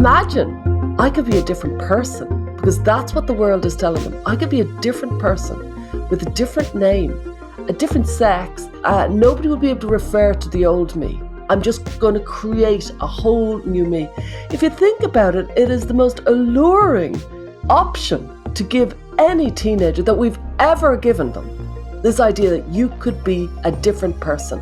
imagine I could be a different person, because that's what the world is telling them. I could be a different person with a different name, a different sex. Nobody will be able to refer to the old me. I'm just going to create a whole new me. If you think about it, it is the most alluring option to give any teenager that we've ever given them. This idea that you could be a different person.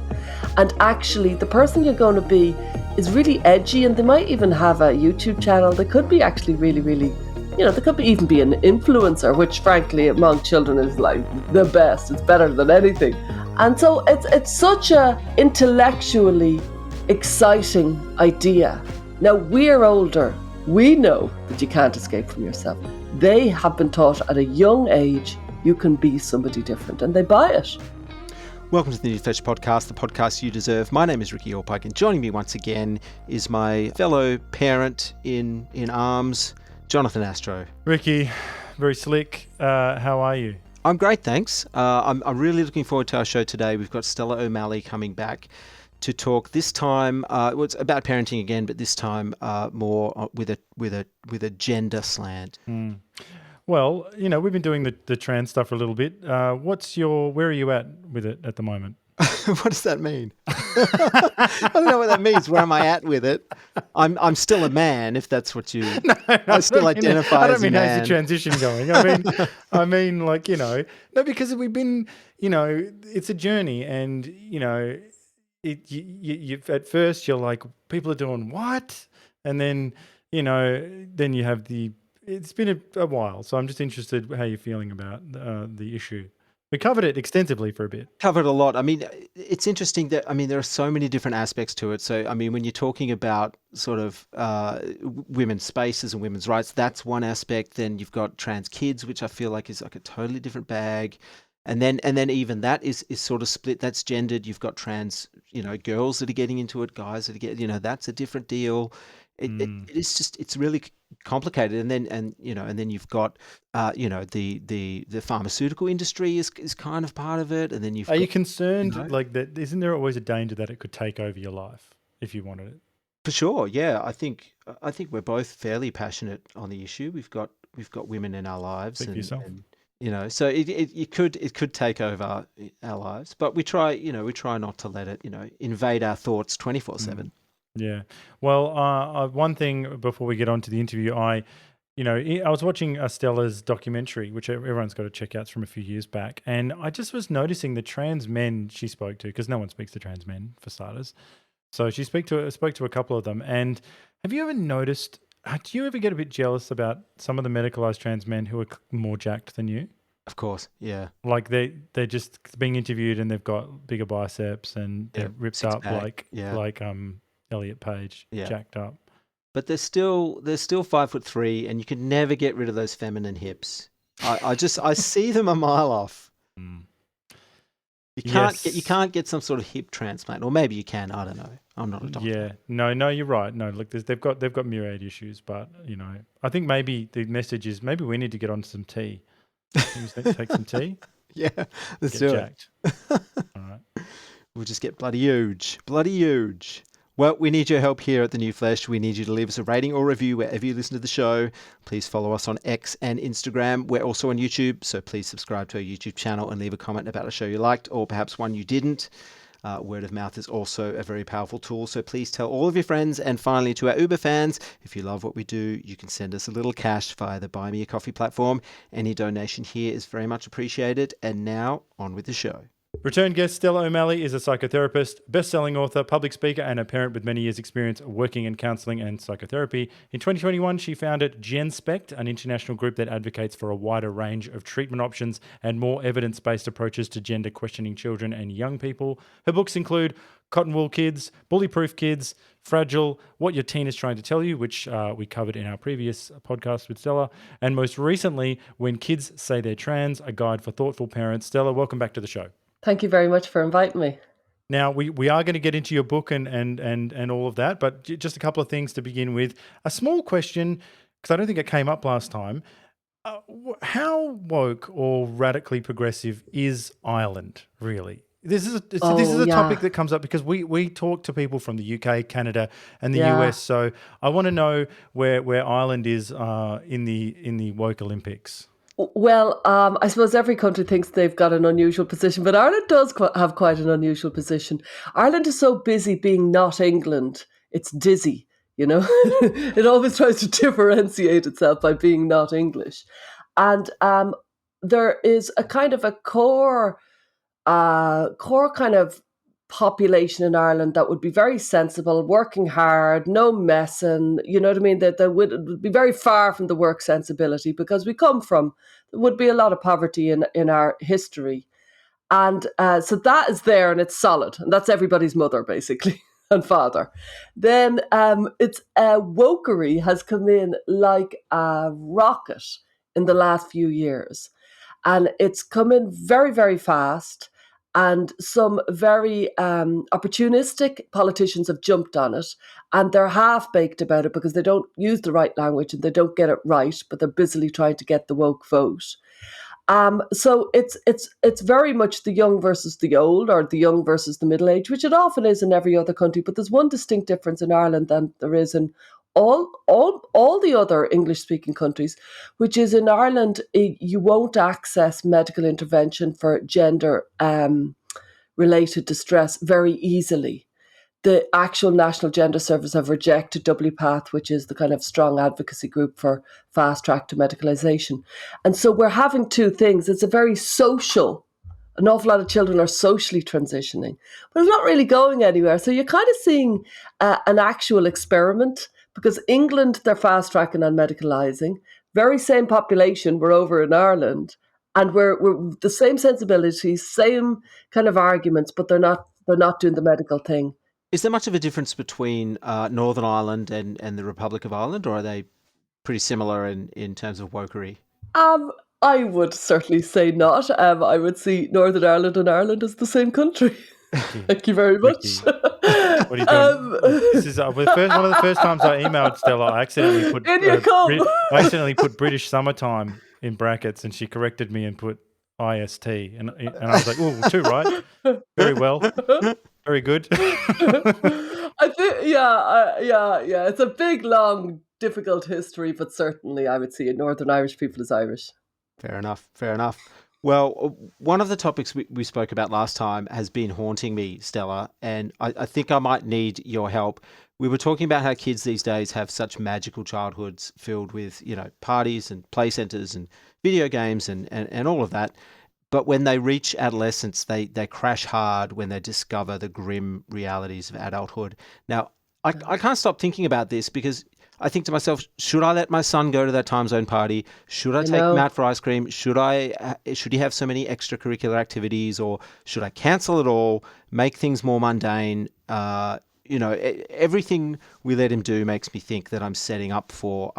And actually, the person you're going to be is really edgy, and they might even have a YouTube channel. They could be actually really, really, they could even be an influencer, which frankly among children is like the best. It's better than anything. And so it's such a intellectually exciting idea. Now, we're older. We know that you can't escape from yourself. They have been taught at a young age you can be somebody different, and they buy it. Welcome to the New Flesh Podcast, the podcast you deserve. My name is Ricky Allpike, and joining me once again is my fellow parent in arms, Jonathan Astro. Ricky, very slick. How are you? I'm great, thanks. I'm really looking forward to our show today. We've got Stella O'Malley coming back to talk this time. It's about parenting again, but this time more with a gender slant. Well, we've been doing the trans stuff for a little bit. Where are you at with it at the moment? What does that mean? I don't know what that means. Where am I at with it? I'm still a man, if that's what you. No, I still identify as a man. How's the transition going? I mean, no, because we've been, it's a journey, and you at first you're like, people are doing what, and then then you have it's been a while, so I'm just interested how you're feeling about the issue. We covered it extensively for a bit. Covered a lot. I mean, it's interesting that, there are so many different aspects to it. So, when you're talking about sort of women's spaces and women's rights, that's one aspect. Then you've got trans kids, which I feel like is like a totally different bag. And then even that is sort of split. That's gendered. You've got trans, girls that are getting into it, guys that are getting, that's a different deal. It is just, it's really complicated. And then you've got, the pharmaceutical industry is kind of part of it. And then Are you concerned like that? Isn't there always a danger that it could take over your life if you wanted it? For sure. Yeah. I think we're both fairly passionate on the issue. We've got women in our lives. Speak for yourself. So it could take over our lives, but we try not to let it, invade our thoughts 24/7. Yeah. Well, one thing before we get on to the interview, I was watching Stella's documentary, which everyone's got to check out. It's from a few years back. And I just was noticing the trans men she spoke to, because no one speaks to trans men for starters. So she spoke to a couple of them. And have you ever noticed, do you ever get a bit jealous about some of the medicalized trans men who are more jacked than you? Of course, yeah. Like they're just being interviewed and they've got bigger biceps and they're ripped up like Elliot Page, jacked up. But they're still 5'3", and you can never get rid of those feminine hips. I see them a mile off. You can't get some sort of hip transplant, or maybe you can. I don't know. I'm not a doctor. Yeah, no, you're right. No, look, they've got myriad issues, but I think maybe the message is maybe we need to get onto some tea. Take some tea. Yeah, let's do jacked. it. All right, we'll just get bloody huge. Well, we need your help here at The New Flesh. We need you to leave us a rating or review wherever you listen to the show. Please follow us on X and Instagram. We're also on YouTube, so please subscribe to our YouTube channel and leave a comment about a show you liked or perhaps one you didn't. Word of mouth is also a very powerful tool, so please tell all of your friends. And finally, to our Uber fans, if you love what we do, you can send us a little cash via the Buy Me a Coffee platform. Any donation here is very much appreciated. And now, on with the show. Return guest Stella O'Malley is a psychotherapist, best-selling author, public speaker, and a parent with many years' experience working in counselling and psychotherapy. In 2021, she founded Genspect, an international group that advocates for a wider range of treatment options and more evidence-based approaches to gender-questioning children and young people. Her books include Cotton Wool Kids, Bully-Proof Kids, Fragile, What Your Teen is Trying to Tell You, which we covered in our previous podcast with Stella, and most recently, When Kids Say They're Trans, a guide for thoughtful parents. Stella, welcome back to the show. Thank you very much for inviting me. Now, we are going to get into your book and all of that, but just a couple of things to begin with. A small question, because I don't think it came up last time. How woke or radically progressive is Ireland, really? This is Oh, a topic yeah. that comes up because we talk to people from the UK, Canada, and the Yeah. US. So I want to know where Ireland is in the woke Olympics. Well, I suppose every country thinks they've got an unusual position, but Ireland does have quite an unusual position. Ireland is so busy being not England, it's dizzy, you know? It always tries to differentiate itself by being not English. And there is a kind of a core kind of population in Ireland that would be very sensible, working hard, no messing, you know what I mean? That they would be very far from the work sensibility because we come from, there would be a lot of poverty in our history. And so that is there and it's solid. And that's everybody's mother, basically, and father. Then it's wokery has come in like a rocket in the last few years. And it's come in very, very fast. And some very opportunistic politicians have jumped on it, and they're half baked about it because they don't use the right language and they don't get it right, but they're busily trying to get the woke vote. So it's very much the young versus the old, or the young versus the middle age, which it often is in every other country. But there's one distinct difference in Ireland than there is in all the other English speaking countries, which is in Ireland you won't access medical intervention for gender related distress very easily. The actual National Gender Service have rejected WPATH, which is the kind of strong advocacy group for fast track to medicalisation. And so we're having two things. It's a very social, an awful lot of children are socially transitioning, but it's not really going anywhere. So you're kind of seeing an actual experiment because England, they're fast tracking on medicalising. Very same population, we're over in Ireland. And we're the same sensibilities, same kind of arguments, but they're not doing the medical thing. Is there much of a difference between Northern Ireland and the Republic of Ireland, or are they pretty similar in terms of wokery? Um, I would certainly say not. I would see Northern Ireland and Ireland as the same country. Ricky, Thank you very much. Ricky, what are you doing? This is one of the first times I emailed Stella. In you come. I accidentally put British summertime in brackets, and she corrected me and put IST, and I was like, "Oh, two right, very well, very good." I think, yeah. It's a big, long, difficult history, but certainly I would see Northern Irish people as Irish. Fair enough. Fair enough. Well, one of the topics we spoke about last time has been haunting me, Stella, and I think I might need your help. We were talking about how kids these days have such magical childhoods filled with, parties and play centers and video games and all of that. But when they reach adolescence, they crash hard when they discover the grim realities of adulthood. Now, I can't stop thinking about this because I think to myself, should I let my son go to that time zone party? Should I I take him know. out for ice cream? Should he have so many extracurricular activities, or should I cancel it all, make things more mundane? Everything we let him do makes me think that I'm setting him up for,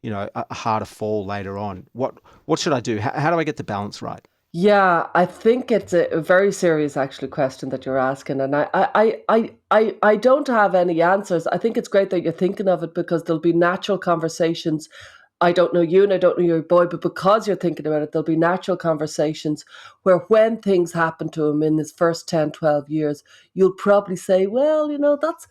a harder fall later on. What should I do? How do I get the balance right? Yeah, I think it's a very serious, actually, question that you're asking, and I don't have any answers. I think it's great that you're thinking of it because there'll be natural conversations. I don't know you and I don't know your boy, but because you're thinking about it, there'll be natural conversations where when things happen to him in his first 10, 12 years, you'll probably say, well, that's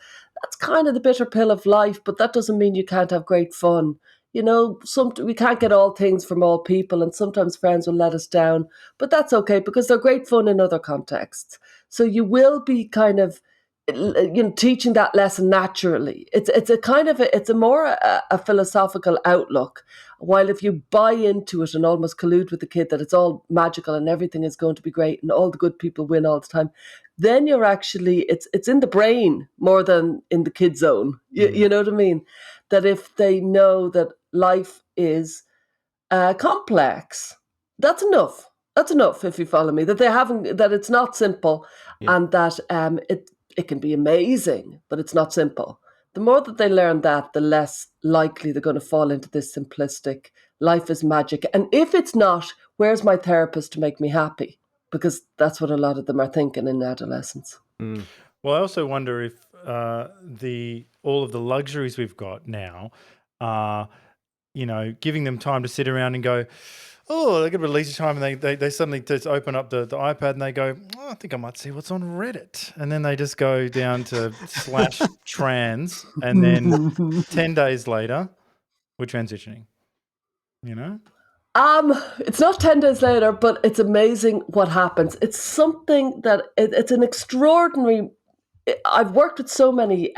kind of the bitter pill of life, but that doesn't mean you can't have great fun. We can't get all things from all people, and sometimes friends will let us down, but that's okay because they're great fun in other contexts. So you will be kind of, teaching that lesson naturally. It's a kind of it's a more a philosophical outlook. While if you buy into it and almost collude with the kid that it's all magical and everything is going to be great and all the good people win all the time, then you're actually it's in the brain more than in the kid zone. You know what I mean? That if they know that life is complex, that's enough. That's enough, if you follow me. That they haven't, that it's not simple, Yeah. and that it can be amazing, but it's not simple. The more that they learn that, the less likely they're going to fall into this simplistic life is magic. And if it's not, where's my therapist to make me happy? Because that's what a lot of them are thinking in adolescence. Mm. Well, I also wonder if the all of the luxuries we've got now are, giving them time to sit around and go, oh, they get a bit of leisure time and they suddenly just open up the iPad and they go, oh, I think I might see what's on Reddit. And then they just go down to /trans and then 10 days later, we're transitioning, you know? It's not 10 days later, but it's amazing what happens. It's something that it's an extraordinary. I've worked with so many,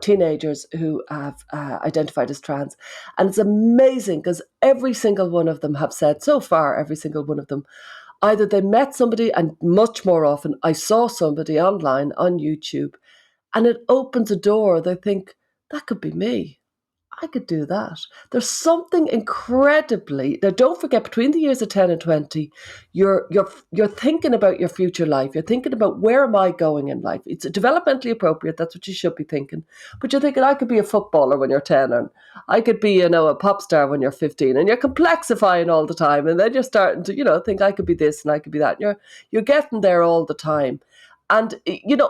teenagers who have identified as trans, and it's amazing because every single one of them have said so far, every single one of them, either they met somebody, and much more often, I saw somebody online on YouTube, and it opens a door. They think that could be me. I could do that. There's something incredibly. Now, don't forget, between the years of 10 and 20, you're thinking about your future life. You're thinking about, where am I going in life? It's developmentally appropriate. That's what you should be thinking. But you're thinking, I could be a footballer when you're 10, and I could be, a pop star when you're 15, and you're complexifying all the time. And then you're starting to, think I could be this and I could be that. And you're getting there all the time. And,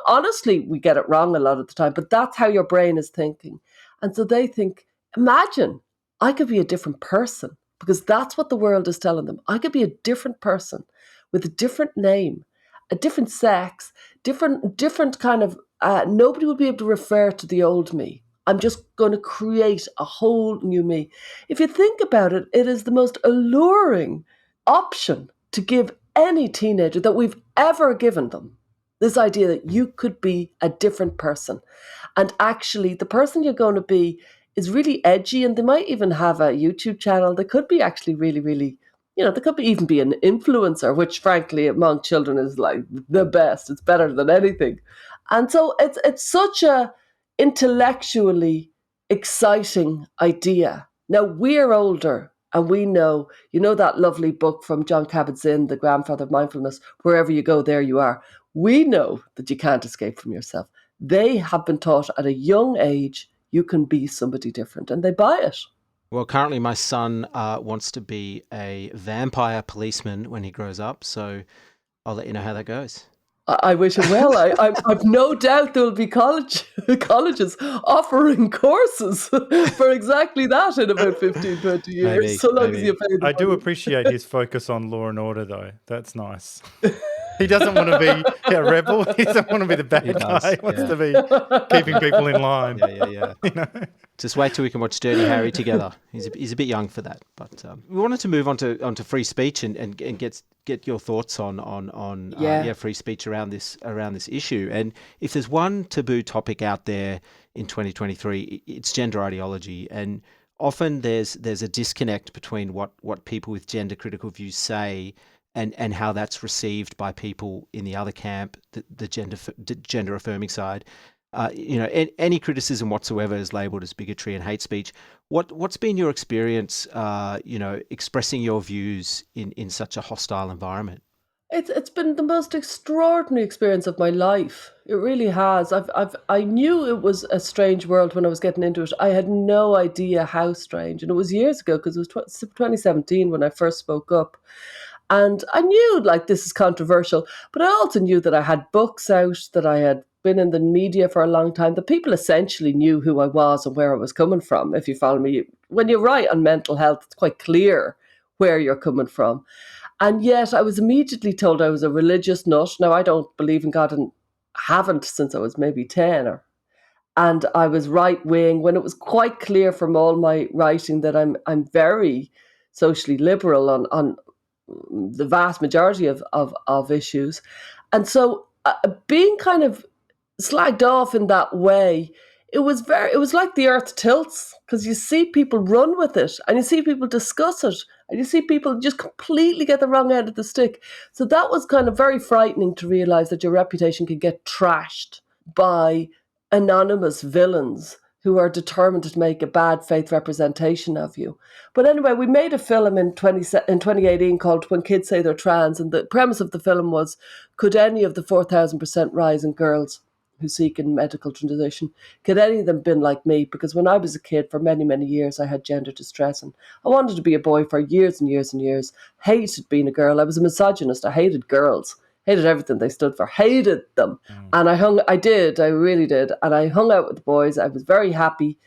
honestly, we get it wrong a lot of the time, but that's how your brain is thinking. And so they think, imagine I could be a different person, because that's what the world is telling them. I could be a different person with a different name, a different sex, different kind of, nobody would be able to refer to the old me. I'm just going to create a whole new me. If you think about it, it is the most alluring option to give any teenager that we've ever given them. This idea that you could be a different person. And actually, the person you're going to be is really edgy, and they might even have a YouTube channel. They could be actually really, really, they could even be an influencer, which frankly among children is like the best. It's better than anything. And so it's such a intellectually exciting idea. Now, we're older and we know, that lovely book from John Kabat-Zinn, The Grandfather of Mindfulness, wherever you go, there you are. We know that you can't escape from yourself. They have been taught at a young age, you can be somebody different, and they buy it. Well, currently my son wants to be a vampire policeman when he grows up, so I'll let you know how that goes. I wish him well. I've no doubt there will be colleges offering courses for exactly that in about 15, 20 years, Maybe, so long maybe. as you pay the I do money. appreciate his focus on law and order, though. That's nice. He doesn't want to be a rebel. He doesn't want to be the bad guy. He wants to be keeping people in line. Yeah. Just wait till we can watch Dirty Harry together. He's a bit young for that. But we wanted to move on to free speech and get your thoughts on free speech around this issue. And if there's one taboo topic out there in 2023, it's gender ideology. And often there's a disconnect between what people with gender critical views say and how that's received by people in the other camp, the gender affirming side. Any criticism whatsoever is labelled as bigotry and hate speech. What's been your experience, expressing your views in such a hostile environment? It's been the most extraordinary experience of my life. It really has. I knew it was a strange world when I was getting into it. I had no idea how strange, and it was years ago because it was 2017 when I first spoke up. And I knew, this is controversial, but I also knew that I had books out, that I had been in the media for a long time, that people essentially knew who I was and where I was coming from, if you follow me. When you write on mental health, it's quite clear where you're coming from. And yet I was immediately told I was a religious nut. Now, I don't believe in God and haven't since I was maybe 10. And I was right-wing, when it was quite clear from all my writing that I'm very socially liberal on the vast majority of issues. And so being kind of slagged off in that way, it was like the earth tilts, because you see people run with it and you see people discuss it and you see people just completely get the wrong end of the stick. So that was kind of very frightening to realize that your reputation could get trashed by anonymous villains who are determined to make a bad faith representation of you. But anyway, we made a film in 2018 called When Kids Say They're Trans, and the premise of the film was, could any of the 4,000% rise in girls who seek in medical transition, could any of them been like me? Because when I was a kid, for many, many years, I had gender distress, and I wanted to be a boy for years and years and years, hated being a girl. I was a misogynist. I hated girls. Hated everything they stood for, hated them. And I really did. And I hung out with the boys. I was very happy.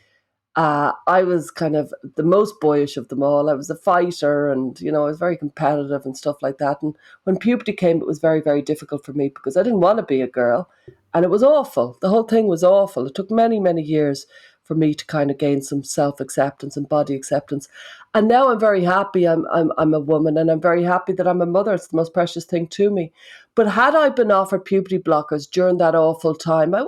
I was kind of the most boyish of them all. I was a fighter, and I was very competitive and stuff like that. And when puberty came, it was very, very difficult for me because I didn't want to be a girl, and it was awful. The whole thing was awful. It took many, many years for me to kind of gain some self acceptance and body acceptance. And now I'm very happy. I'm a woman, and I'm very happy that I'm a mother. It's the most precious thing to me. But had I been offered puberty blockers during that awful time, I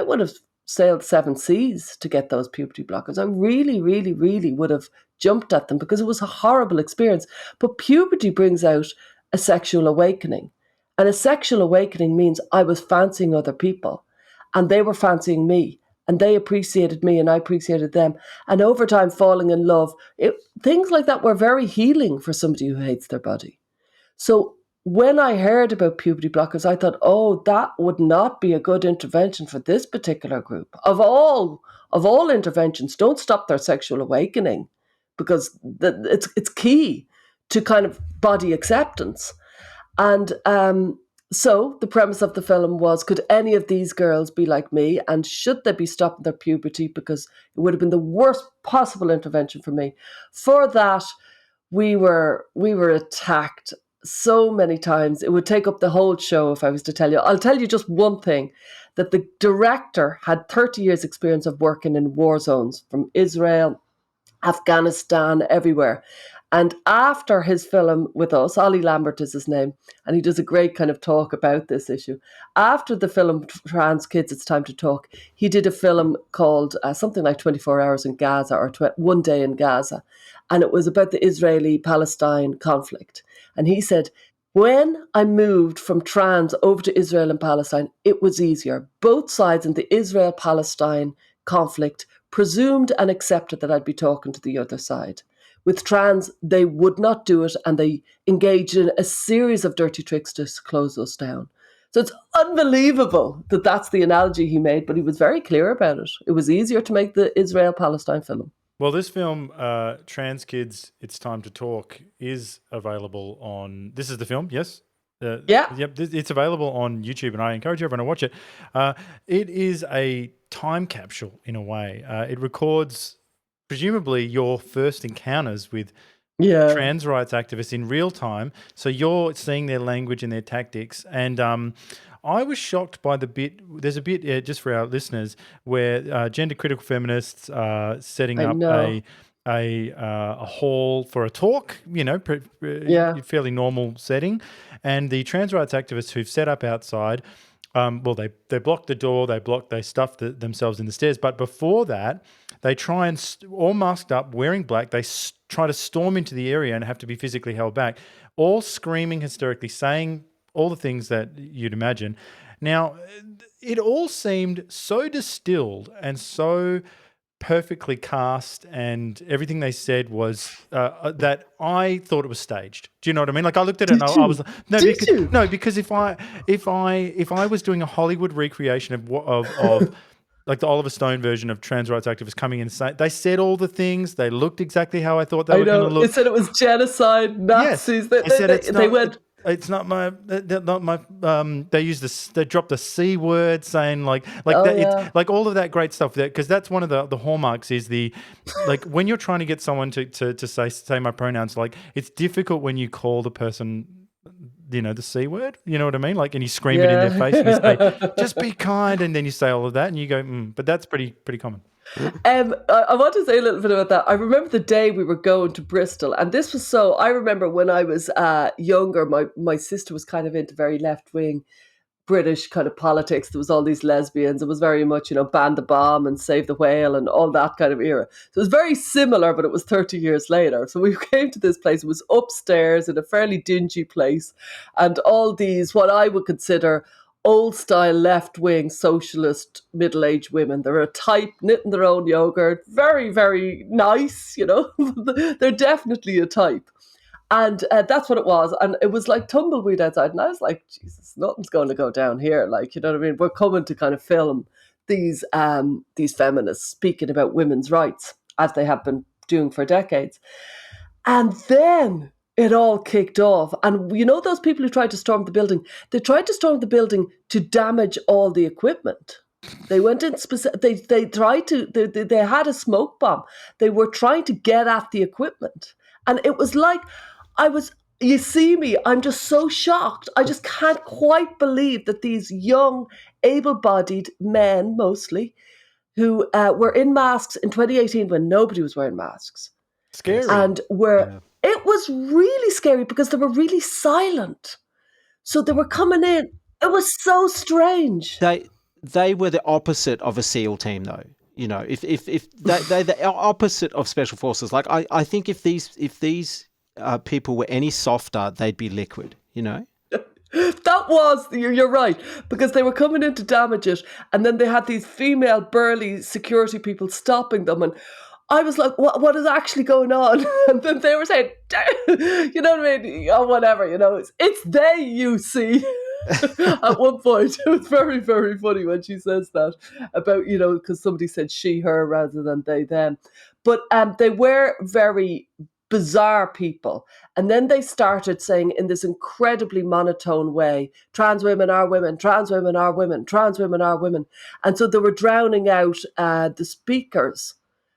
would have sailed seven seas to get those puberty blockers. I really, really, really would have jumped at them because it was a horrible experience. But puberty brings out a sexual awakening. And a sexual awakening means I was fancying other people and they were fancying me and they appreciated me and I appreciated them. And over time, falling in love, things like that were very healing for somebody who hates their body. So when I heard about puberty blockers, I thought, oh, that would not be a good intervention for this particular group. Of all interventions, don't stop their sexual awakening because it's key to kind of body acceptance. And so the premise of the film was, could any of these girls be like me? And should they be stopping their puberty? Because it would have been the worst possible intervention for me. For that, we were attacked so many times. It would take up the whole show if I was to tell you. I'll tell you just one thing, that the director had 30 years experience of working in war zones from Israel, Afghanistan, everywhere. And after his film with us, Ollie Lambert is his name, and he does a great kind of talk about this issue. After the film Trans Kids, It's Time to Talk, he did a film called something like 24 Hours in Gaza or One Day in Gaza. And it was about the Israeli-Palestine conflict. And he said, when I moved from trans over to Israel and Palestine, it was easier. Both sides in the Israel-Palestine conflict presumed and accepted that I'd be talking to the other side. With trans, they would not do it, and they engaged in a series of dirty tricks to close us down. So it's unbelievable that that's the analogy he made, but he was very clear about it. It was easier to make the Israel-Palestine film. Well, this film, Trans Kids, It's Time to Talk, is available on... This is the film, yes? Yeah. Yep, it's available on YouTube, and I encourage everyone to watch it. It is a time capsule, in a way. It records, presumably, your first encounters with trans rights activists in real time. So you're seeing their language and their tactics. And I was shocked by the bit, there's a bit, just for our listeners, where gender critical feminists are setting up a hall for a talk, fairly normal setting. And the trans rights activists who've set up outside, they block the door, they stuff themselves in the stairs. But before that, they try and, all masked up, wearing black, they try to storm into the area and have to be physically held back, all screaming hysterically, saying all the things that you'd imagine. Now, it all seemed so distilled and so perfectly cast, and everything they said was that I thought it was staged. Do you know what I mean? Like, I looked at it and I was because if I was doing a Hollywood recreation of like the Oliver Stone version of trans rights activists coming in and saying, they said all the things, they looked exactly how I thought they were going to look. They said it was genocide, Nazis. Yes. They went. It's not my. They used this. They dropped the C word, saying it's like all of that great stuff. Because that's one of the hallmarks is the like when you're trying to get someone to say my pronouns. Like, it's difficult when you call the person, the C word. You know what I mean? Like, and you scream it in their face and you say, "Just be kind," and then you say all of that, and you go, But that's pretty common. I want to say a little bit about that. I remember the day we were going to Bristol, and this was I remember when I was younger, my sister was kind of into very left-wing British kind of politics. There was all these lesbians. It was very much, ban the bomb and save the whale and all that kind of era. So it was very similar, but it was 30 years later. So we came to this place. It was upstairs in a fairly dingy place, and all these, what I would consider old-style left-wing socialist middle-aged women. They're a type, knitting their own yogurt, very, very nice, They're definitely a type. And that's what it was. And it was like tumbleweed outside. And I was like, Jesus, nothing's going to go down here. Like, you know what I mean? We're coming to kind of film these feminists speaking about women's rights, as they have been doing for decades. And then it all kicked off. And those people who tried to storm the building, they tried to storm the building to damage all the equipment. They went in specific. They tried to. They had a smoke bomb. They were trying to get at the equipment, and it was like I was. You see me. I'm just so shocked. I just can't quite believe that these young, able-bodied men, mostly, who were in masks in 2018 when nobody was wearing masks, Scary. and were. Yeah. It was really scary because they were really silent. So they were coming in. It was so strange. They were the opposite of a SEAL team, though. You know, if they're the opposite of special forces. Like I think if these people were any softer, they'd be liquid. You know. That was, you're right, because they were coming in to damage it, and then they had these female burly security people stopping them, and I was like, what is actually going on? And then they were saying, you know what I mean? Oh, whatever, you know, it's they, you see. At one point, it was very, very funny when she says that about, you know, because somebody said she, her rather than they, them. But they were very bizarre people. And then they started saying in this incredibly monotone way, trans women are women, trans women are women, trans women are women. And so they were drowning out the speakers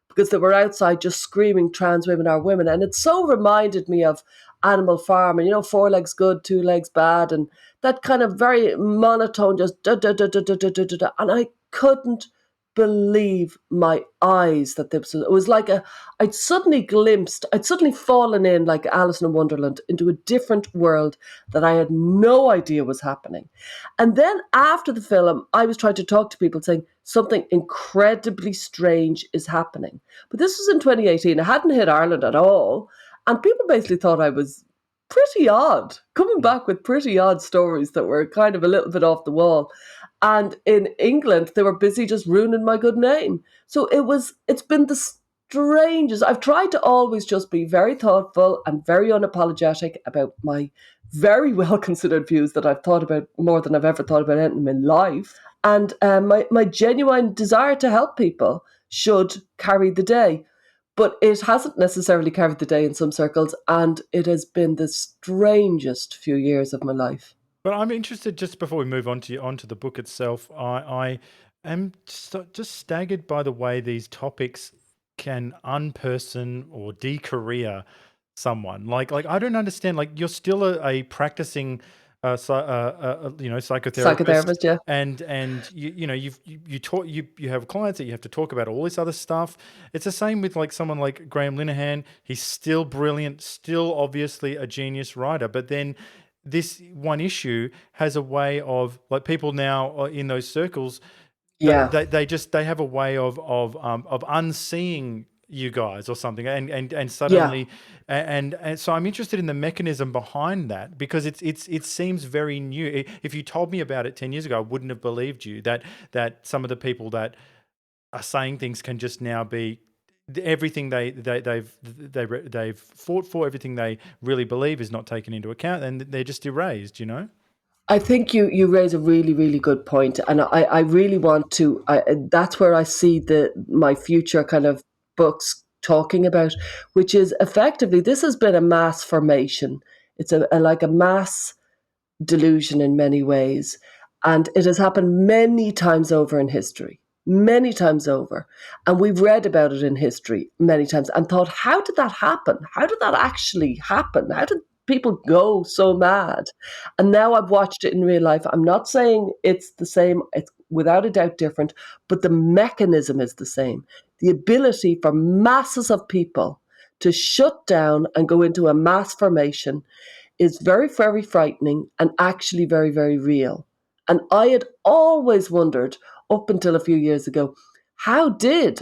because they were outside just screaming trans women are women. And it so reminded me of Animal Farm and, you know, 4 legs good, 2 legs bad, and that kind of very monotone, just da da da da da da da da. And I couldn't believe my eyes that this was. It was like I'd suddenly fallen in like Alice in Wonderland into a different world that I had no idea was happening. And then after the film, I was trying to talk to people saying something incredibly strange is happening. But this was in 2018. I hadn't hit Ireland at all. And people basically thought I was pretty odd, coming back with pretty odd stories that were kind of a little bit off the wall. And in England, they were busy just ruining my good name. So it's been the strangest. I've tried to always just be very thoughtful and very unapologetic about my very well-considered views that I've thought about more than I've ever thought about anything in life. And my genuine desire to help people should carry the day. But it hasn't necessarily carried the day in some circles, and it has been the strangest few years of my life. But I'm interested, just before we move onto the book itself, I am just staggered by the way these topics can unperson or decareer someone. Like I don't understand. Like you're still a practicing psychotherapist. Psychotherapist, yeah. And you have clients that you have to talk about all this other stuff. It's the same with like someone like Graham Linehan. He's still brilliant, still obviously a genius writer, but then this one issue has a way of, like, people now in those circles, Yeah. they have a way of unseeing you guys or something, and suddenly, and so I'm interested in the mechanism behind that, because it seems very new. If you told me about it 10 years ago, I wouldn't have believed you that some of the people that are saying things can just now be everything they've fought for, everything they really believe is not taken into account, and they're just erased, you know? I think you raise a really, really good point, and I really want to. That's where I see my future kind of books talking about, which is effectively this has been a mass formation. It's like a mass delusion in many ways, and it has happened many times over in history. Many times over. And we've read about it in history many times and thought, how did that happen? How did that actually happen? How did people go so mad? And now I've watched it in real life. I'm not saying it's the same, it's without a doubt different, but the mechanism is the same. The ability for masses of people to shut down and go into a mass formation is very, very frightening and actually very, very real. And I had always wondered, up until a few years ago, how did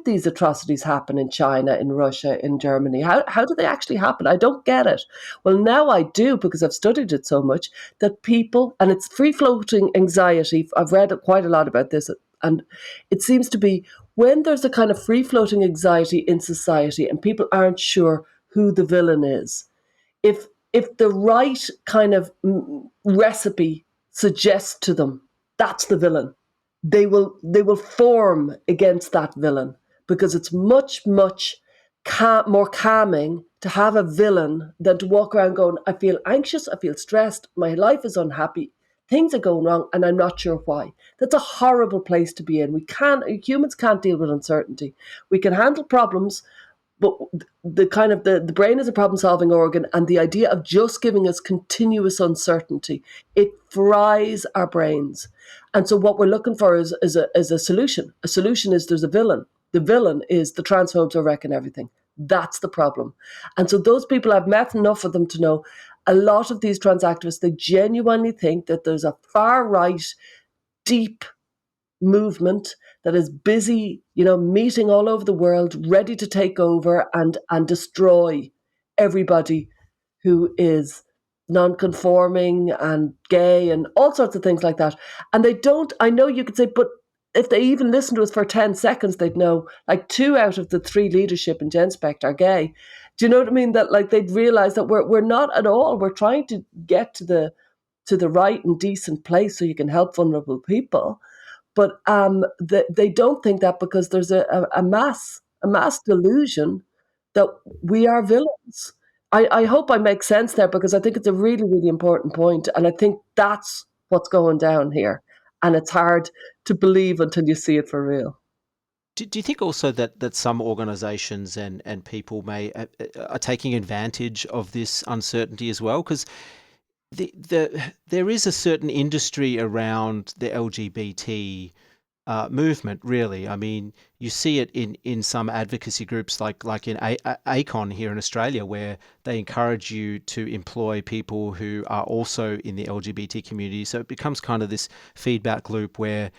these atrocities happen in China, in Russia, in Germany? How do they actually happen? I don't get it. Well, now I do, because I've studied it so much, that people, and it's free-floating anxiety. I've read quite a lot about this, and it seems to be when there's a kind of free-floating anxiety in society and people aren't sure who the villain is, if the right kind of recipe suggests to them that's the villain, they will form against that villain, because it's much, much more calming to have a villain than to walk around going, I feel anxious, I feel stressed, my life is unhappy. things are going wrong and I'm not sure why. That's a horrible place to be in. Humans can't deal with uncertainty. We can handle problems, but the brain is a problem solving organ, and the idea of just giving us continuous uncertainty, it fries our brains. And so what we're looking for is a solution. A solution is there's a villain. The villain is the transphobes are wrecking everything. That's the problem. And so those people, I've met enough of them to know a lot of these trans activists, they genuinely think that there's a far right, deep movement that is busy, meeting all over the world, ready to take over and destroy everybody who is non-conforming and gay and all sorts of things like that. And they don't, I know you could say, but if they even listen to us for 10 seconds, they'd know like 2 out of the 3 leadership in Genspect are gay. Do you know what I mean? That like they'd realize that we're not at all. We're trying to get to the right and decent place so you can help vulnerable people. But they don't think that because there's a mass delusion that we are villains. I hope I make sense there, because I think it's a really, really important point. And I think that's what's going down here. And it's hard to believe until you see it for real. Do you think also that some organisations and people are taking advantage of this uncertainty as well? Because there is a certain industry around the LGBT movement, really. I mean, you see it in some advocacy groups like in ACON here in Australia, where they encourage you to employ people who are also in the LGBT community. So it becomes kind of this feedback loop where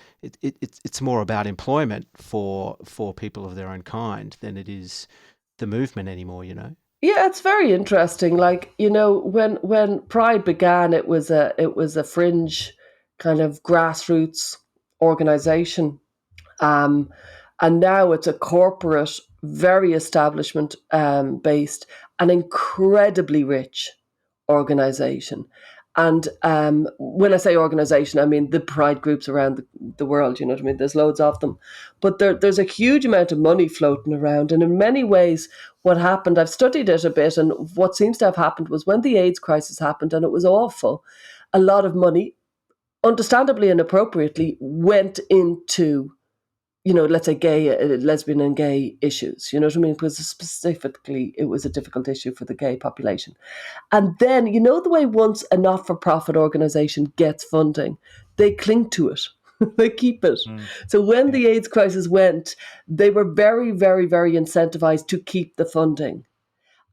it's more about employment for people of their own kind than it is the movement anymore, Yeah, it's very interesting. Like, when Pride began, it was a fringe kind of grassroots organization. And now it's a corporate, very establishment based, an incredibly rich organization. And when I say organization, I mean the pride groups around the world, you know what I mean? There's loads of them. But there's a huge amount of money floating around. And in many ways, what happened, I've studied it a bit, and what seems to have happened was when the AIDS crisis happened, and it was awful, a lot of money, understandably and appropriately, went into, let's say lesbian and gay issues, you know what I mean? Because specifically it was a difficult issue for the gay population. And then, the way once a not-for-profit organization gets funding, they cling to it. They keep it. So when the AIDS crisis went, they were very, very, very incentivized to keep the funding.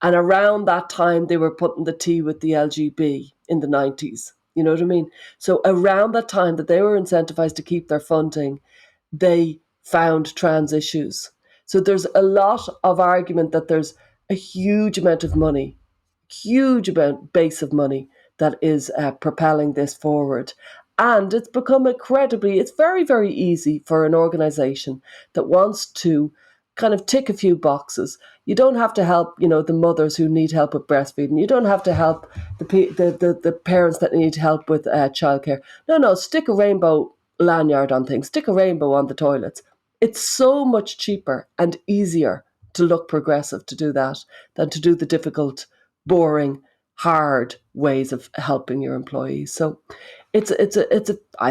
And around that time, they were putting the T with the LGB in the 90s. You know what I mean? So around that time that they were incentivized to keep their funding, they found trans issues. So there's a lot of argument that there's a huge amount of money, base of money that is propelling this forward. And it's become it's very, very easy for an organization that wants to kind of tick a few boxes. You don't have to help, the mothers who need help with breastfeeding. You don't have to help the parents that need help with childcare. No, stick a rainbow lanyard on things, stick a rainbow on the toilets. It's so much cheaper and easier to look progressive to do that than to do the difficult, boring, hard ways of helping your employees. So I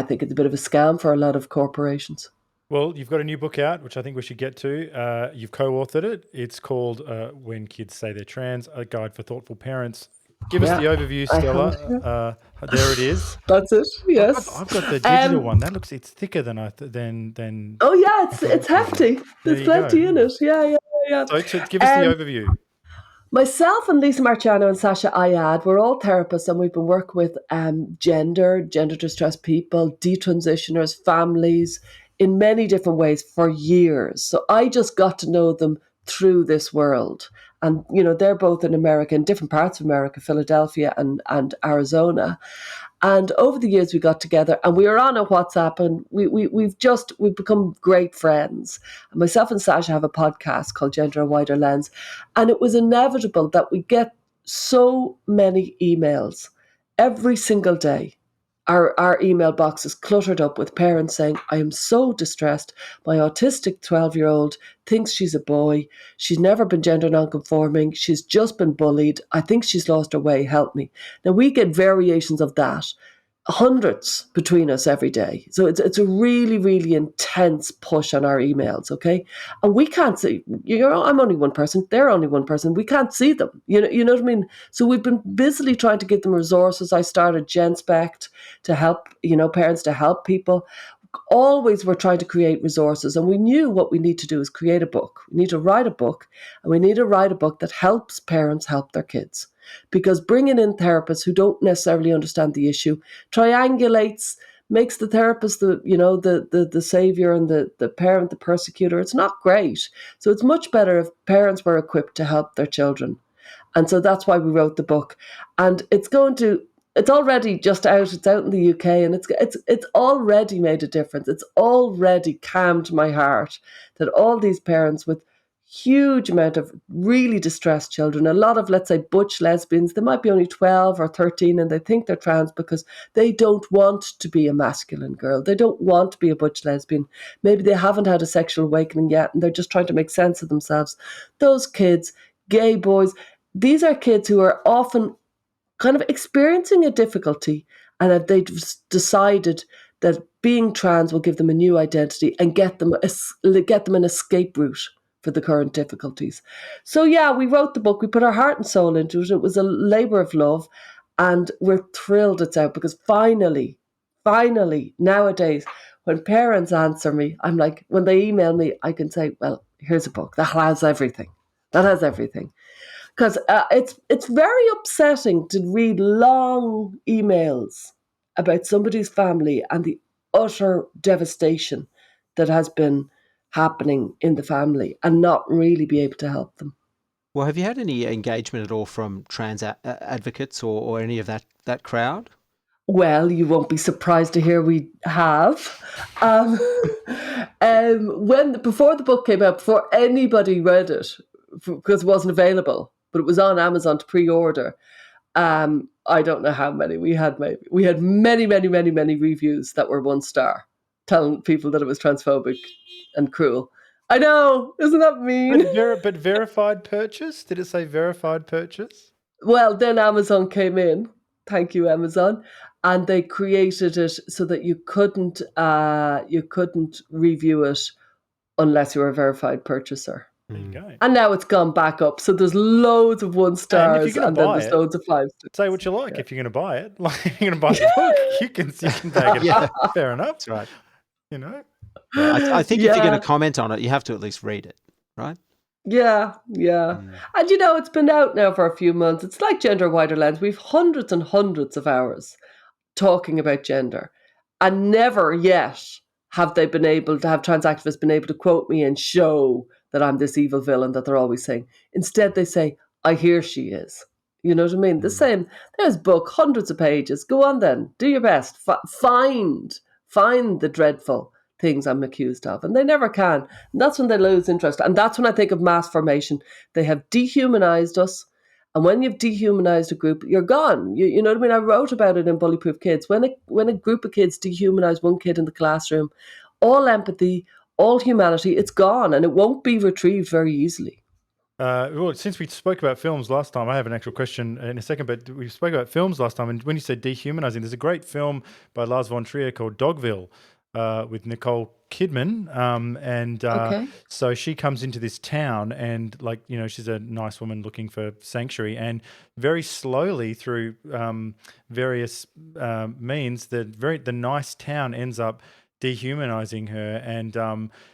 think it's a bit of a scam for a lot of corporations. Well, you've got a new book out, which I think we should get to. You've co-authored it. It's called When Kids Say They're Trans, A Guide for Thoughtful Parents. Give us the overview, Stella. There it is. That's it. Yes, I've got the digital one. It's thicker than than. Oh yeah, it's hefty. There's plenty in it. Yeah. So give us the overview. Myself and Lisa Marciano and Sasha Ayad, we're all therapists, and we've been working with gender distressed people, detransitioners, families in many different ways for years. So I just got to know them through this world. And, they're both in America, in different parts of America, Philadelphia and Arizona. And over the years we got together and we were on a WhatsApp, and we've become great friends. And myself and Sasha have a podcast called Gender A Wider Lens. And it was inevitable that we get so many emails every single day. Our email box is cluttered up with parents saying, I am so distressed. My autistic 12-year-old thinks she's a boy. She's never been gender nonconforming. She's just been bullied. I think she's lost her way. Help me. Now, we get variations of that hundreds between us every day. So it's a really, really intense push on our emails, okay? And we can't see, I'm only one person, they're only one person. We can't see them. You know what I mean? So we've been busily trying to give them resources. I started Genspect to help, parents, to help people. Always we're trying to create resources, and we knew what we need to do is create a book. We need to write a book, and we need to write a book that helps parents help their kids, because bringing in therapists who don't necessarily understand the issue triangulates, makes the therapist the savior, and the parent the persecutor. It's not great. So it's much better if parents were equipped to help their children. And so that's why we wrote the book. And it's already just out. It's out in the UK, and it's already made a difference. It's already calmed my heart that all these parents with huge amount of really distressed children, a lot of, let's say, butch lesbians, they might be only 12 or 13 and they think they're trans because they don't want to be a masculine girl. They don't want to be a butch lesbian. Maybe they haven't had a sexual awakening yet and they're just trying to make sense of themselves. Those kids, gay boys, these are kids who are often kind of experiencing a difficulty, and they've decided that being trans will give them a new identity and get them an escape route for the current difficulties. So yeah, we wrote the book. We put our heart and soul into it. It was a labour of love, and we're thrilled it's out, because finally, nowadays, when parents answer me, I'm like, when they email me, I can say, well, here's a book that has everything. Because it's very upsetting to read long emails about somebody's family and the utter devastation that has been happening in the family, and not really be able to help them. Well, have you had any engagement at all from trans advocates or any of that crowd? Well, you won't be surprised to hear we have. Um, before the book came out, before anybody read it, because it wasn't available, but it was on Amazon to pre-order. I don't know how many we had. Maybe we had many, many, many, many reviews that were 1 star, telling people that it was transphobic and cruel. I know, isn't that mean? But verified purchase? Did it say verified purchase? Well, then Amazon came in. Thank you, Amazon. And they created it so that you couldn't review it unless you were a verified purchaser. There you go. And now it's gone back up. So there's loads of 1 stars, and then there's loads of 5 stars. Say what you like. Yeah. If you're going to buy it, like if you're going to buy the book, you can bag it. Yeah, fair enough. That's right. Yeah, I think if you're going to comment on it, you have to at least read it, right? Yeah. And it's been out now for a few months. It's like Gender Wider Lens. We've hundreds and hundreds of hours talking about gender, and never yet have trans activists been able to quote me and show that I'm this evil villain that they're always saying. Instead, they say, I hear she is. You know what I mean? The same. There's a book, hundreds of pages. Go on then. Do your best. Find the dreadful things I'm accused of. And they never can. And that's when they lose interest. And that's when I think of mass formation. They have dehumanized us. And when you've dehumanized a group, you're gone. You know what I mean? I wrote about it in Bullyproof Kids. When a group of kids dehumanize one kid in the classroom, all empathy, all humanity, it's gone, and it won't be retrieved very easily. Well, since we spoke about films last time, I have an actual question in a second, but we spoke about films last time, and when you said dehumanizing, there's a great film by Lars von Trier called Dogville with Nicole Kidman, Okay. so she comes into this town and she's a nice woman looking for sanctuary, and very slowly through various means, the nice town ends up dehumanizing her and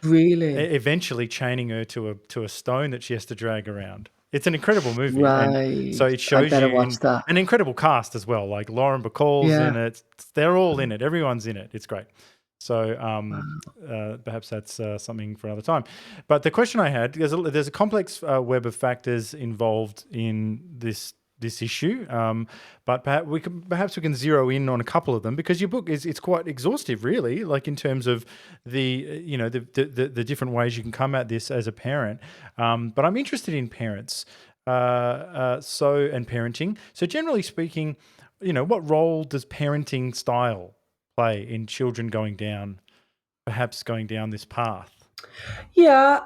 Really? eventually chaining her to a stone that she has to drag around. It's an incredible movie. Right. And so it shows watch that. an incredible cast as well, like Lauren Bacall's in it. They're all in it. Everyone's in it. It's great. So perhaps that's something for another time. But the question I had, there's a complex web of factors involved in this issue, but perhaps we can zero in on a couple of them, because your book it's quite exhaustive, really, like in terms of the different ways you can come at this as a parent. But I'm interested in parents, and parenting. So generally speaking, what role does parenting style play in children going down this path? Yeah.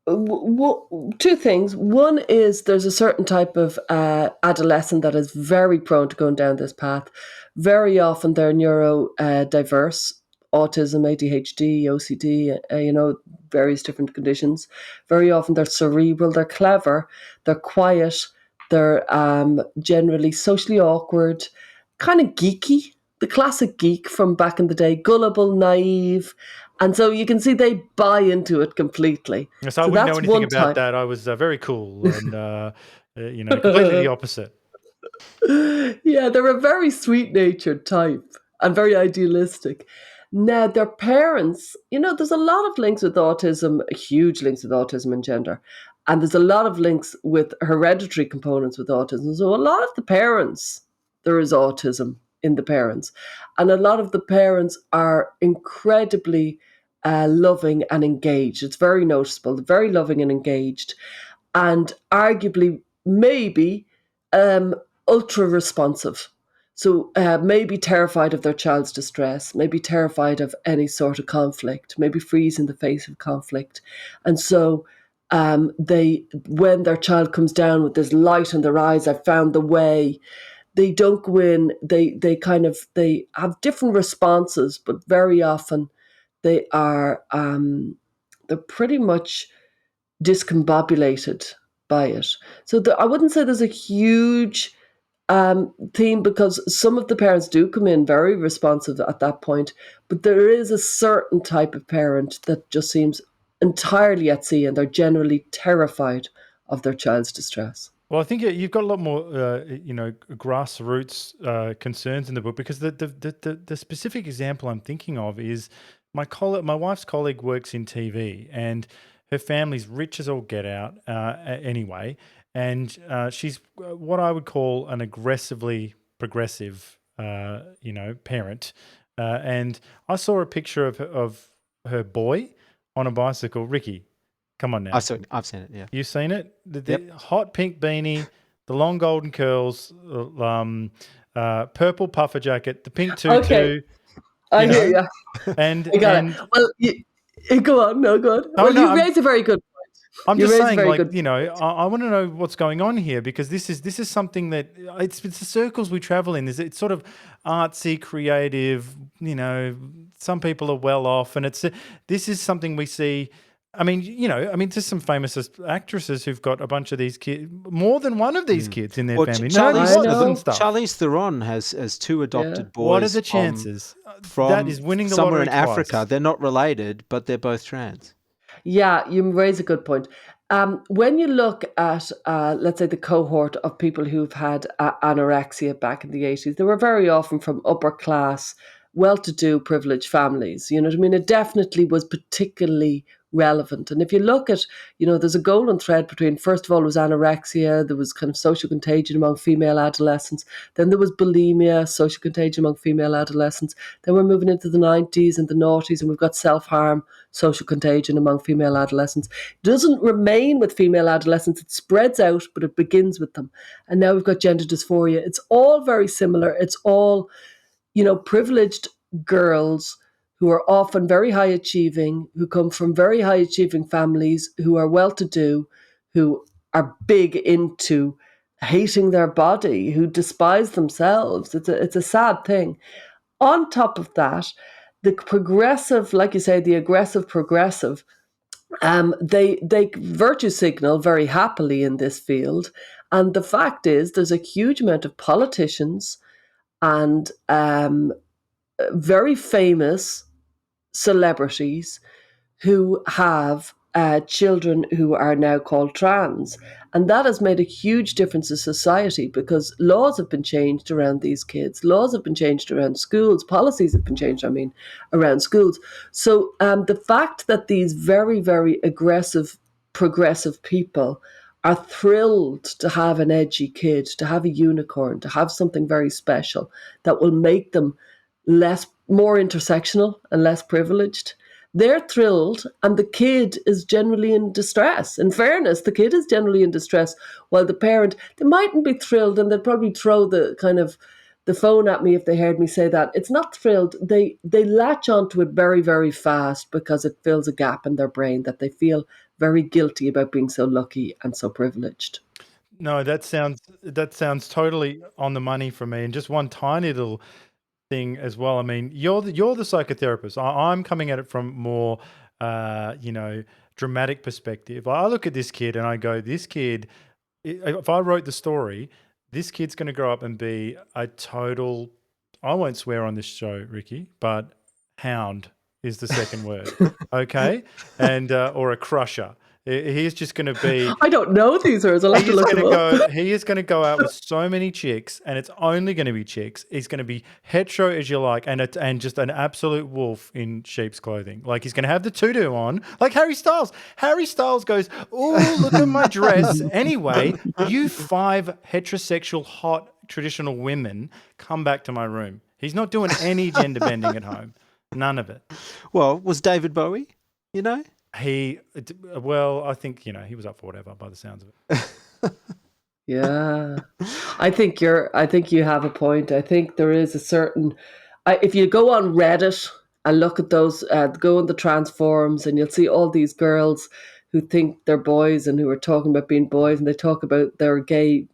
Two things. One is there's a certain type of adolescent that is very prone to going down this path. Very often they're neurodiverse, autism, ADHD, OCD, various different conditions. Very often they're cerebral, they're clever, they're quiet, they're generally socially awkward, kind of geeky, the classic geek from back in the day, gullible, naive. And so you can see they buy into it completely. Yes, I So wouldn't know that's anything one about type. that. I was very cool and, completely the opposite. Yeah, they're a very sweet-natured type and very idealistic. Now, their parents, there's a lot of links with autism, huge links with autism and gender. And there's a lot of links with hereditary components with autism. So a lot of the parents, there is autism in the parents. And a lot of the parents are incredibly loving and engaged. It's very noticeable, very loving and engaged. And arguably, maybe um, ultra responsive. So maybe terrified of their child's distress, maybe terrified of any sort of conflict, maybe freeze in the face of conflict. And so when their child comes down with this light in their eyes, I've found the way, they don't go in, they have different responses, but very often they are, they're pretty much discombobulated by it. So I wouldn't say there's a huge theme, because some of the parents do come in very responsive at that point, but there is a certain type of parent that just seems entirely at sea, and they're generally terrified of their child's distress. Well, I think you've got a lot more, grassroots concerns in the book, because the specific example I'm thinking of is my wife's colleague works in TV, and her family's rich as all get out anyway, and she's what I would call an aggressively progressive, parent. And I saw a picture of her boy on a bicycle. Ricky, come on now. I've seen it. Yeah. You've seen it? The hot pink beanie, the long golden curls, purple puffer jacket, the pink tutu. Okay, I hear you. And I got it. Well, go on. No, go on. Oh, Well, no, you raise a very good point. I'm You just raise a saying, very like, good I want to know what's going on here, because this is something that it's the circles we travel in. It's sort of artsy, creative. Some people are well off, and this is something we see. I mean, there's some famous actresses who've got a bunch of these kids, more than one of these kids in their family. Charlize Theron has two adopted boys. What are the chances? That is winning the somewhere lottery in Africa. twice. They're not related, but they're both trans. Yeah, you raise a good point. When you look at, let's say, the cohort of people who've had anorexia back in the 80s, they were very often from upper class, well-to-do, privileged families. You know what I mean? It definitely was particularly relevant. And if you look at, there's a golden thread between, first of all, was anorexia, there was kind of social contagion among female adolescents, then there was bulimia, social contagion among female adolescents, then we're moving into the 90s and the noughties, and we've got self-harm, social contagion among female adolescents. It doesn't remain with female adolescents, it spreads out, but it begins with them. And now we've got gender dysphoria. It's all very similar. It's all, privileged girls who are often very high achieving, who come from very high achieving families, who are well to do, who are big into hating their body, who despise themselves. It's a sad thing. On top of that, the progressive, like you say, the aggressive progressive, they virtue signal very happily in this field. And the fact is, there's a huge amount of politicians and very famous celebrities who have children who are now called trans. And that has made a huge difference in society, because laws have been changed around these kids. Laws have been changed around schools. Policies have been changed, around schools. So the fact that these very, very aggressive, progressive people are thrilled to have an edgy kid, to have a unicorn, to have something very special that will make them more intersectional and less privileged. They're thrilled, and the kid is generally in distress. In fairness, the kid is generally in distress, while the parent, they mightn't be thrilled, and they'd probably throw the kind of the phone at me if they heard me say that. It's not thrilled. They latch onto it very, very fast because it fills a gap in their brain that they feel very guilty about being so lucky and so privileged. No, that sounds totally on the money for me. And just one tiny little thing as well. I mean, you're the psychotherapist. I'm coming at it from more, dramatic perspective. I look at this kid and I go, this kid. If I wrote the story, this kid's going to grow up and be a total. I won't swear on this show, Ricky, but hound is the second word. Okay, and or a crusher. He's just going to be. I don't know these words. I'll have to look them up. He is going to go out with so many chicks, and it's only going to be chicks. He's going to be hetero as you like, and just an absolute wolf in sheep's clothing. Like, he's going to have the tutu on, like Harry Styles. Harry Styles goes, "Oh, look at my dress." Anyway, you 5 heterosexual, hot, traditional women, come back to my room. He's not doing any gender bending at home. None of it. Well, was David Bowie, I think, he was up for whatever by the sounds of it. Yeah, I think you have a point. I think there is a certain, if you go on Reddit and look at those, go on the trans forums, and you'll see all these girls who think they're boys and who are talking about being boys, and they talk about their gay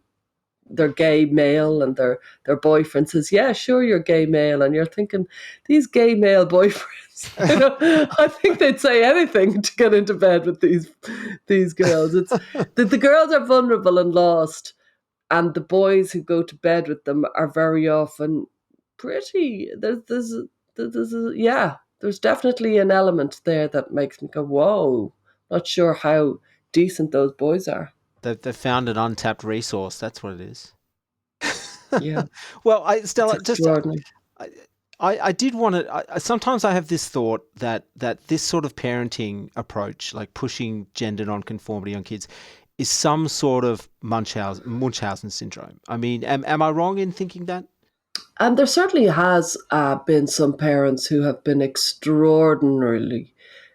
male, and their boyfriend says, yeah, sure, you're gay male, and you're thinking, these gay male boyfriends, I think they'd say anything to get into bed with these girls. It's the girls are vulnerable and lost, and the boys who go to bed with them are very often pretty. There's definitely an element there that makes me go, whoa, not sure how decent those boys are. They've found an untapped resource. That's what it is. Yeah. Well, It's Stella, extraordinary. I did want to. Sometimes I have this thought that this sort of parenting approach, like pushing gender nonconformity on kids, is some sort of Munchausen syndrome. I mean, am I wrong in thinking that? And there certainly has been some parents who have been extraordinarily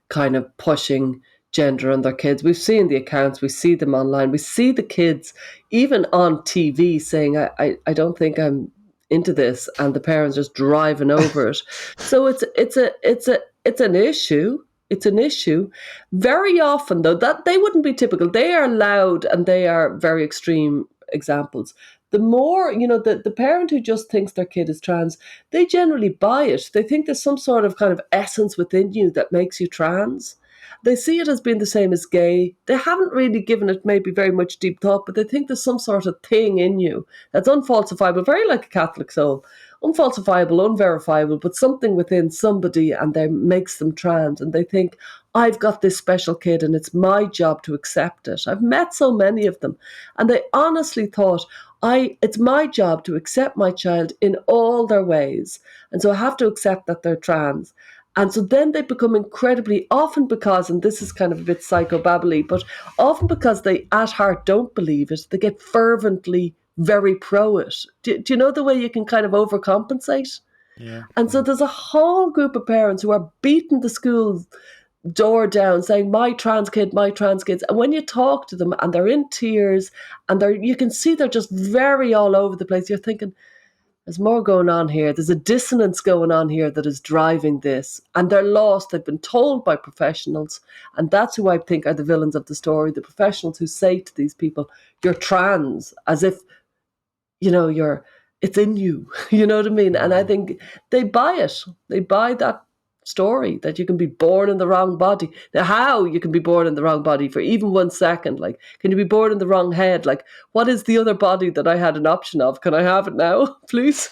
kind of pushing gender on their kids. We've seen the accounts, we see them online, we see the kids even on TV saying, I don't think I'm into this, and the parents just driving over it. So it's an issue. It's an issue. Very often, though, that they wouldn't be typical. They are loud and they are very extreme examples. The more, the parent who just thinks their kid is trans, they generally buy it. They think there's some sort of kind of essence within you that makes you trans. They see it as being the same as gay. They haven't really given it maybe very much deep thought, but they think there's some sort of thing in you that's unfalsifiable, very like a Catholic soul. Unfalsifiable, unverifiable, but something within somebody, and that makes them trans. And they think, I've got this special kid and it's my job to accept it. I've met so many of them, and they honestly thought, it's my job to accept my child in all their ways. And so I have to accept that they're trans. And so then they become incredibly, often because, and this is kind of a bit psychobabbly, but often because they at heart don't believe it, they get fervently very pro it. Do you know the way you can kind of overcompensate? Yeah. And so there's a whole group of parents who are beating the school door down saying, my trans kid, my trans kids. And when you talk to them and they're in tears and you can see they're just very all over the place, you're thinking, there's more going on here. There's a dissonance going on here that is driving this. And they're lost. They've been told by professionals. And that's who I think are the villains of the story. The professionals who say to these people, you're trans, as if, it's in you. You know what I mean? And I think they buy it. They buy that story that you can be born in the wrong body. Now, how you can be born in the wrong body for even 1 second? Like, can you be born in the wrong head? Like, what is the other body that I had an option of? Can I have it now, please?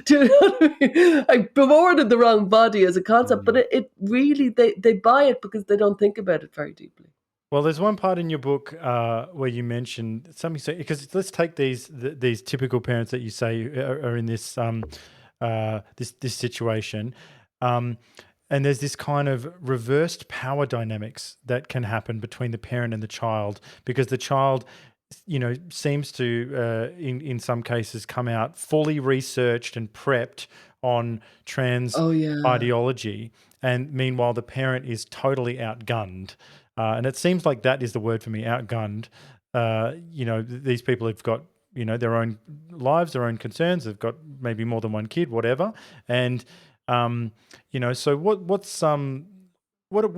Do you know what I mean? Like, born in the wrong body as a concept, but it really, they buy it because they don't think about it very deeply. Well, there's one part in your book where you mentioned something. Because let's take these typical parents that you say are in this this situation. And there's this kind of reversed power dynamics that can happen between the parent and the child, because the child, seems to, in some cases, come out fully researched and prepped on trans ideology. And meanwhile, the parent is totally outgunned. And it seems like that is the word for me, outgunned. These people have got their own lives, their own concerns. They've got maybe more than one kid, whatever. And so what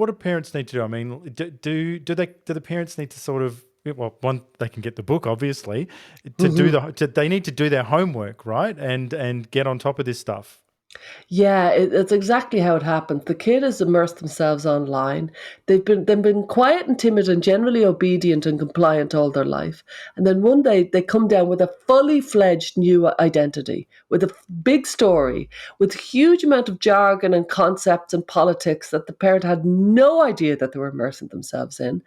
do parents need to do? I mean, do the parents need to sort of, well, one, they can get the book, obviously, they need to do their homework, right? And get on top of this stuff. Yeah, it's exactly how it happens. The kid has immersed themselves online. They've been quiet and timid and generally obedient and compliant all their life. And then one day they come down with a fully fledged new identity, with a big story, with huge amount of jargon and concepts and politics that the parent had no idea that they were immersing themselves in.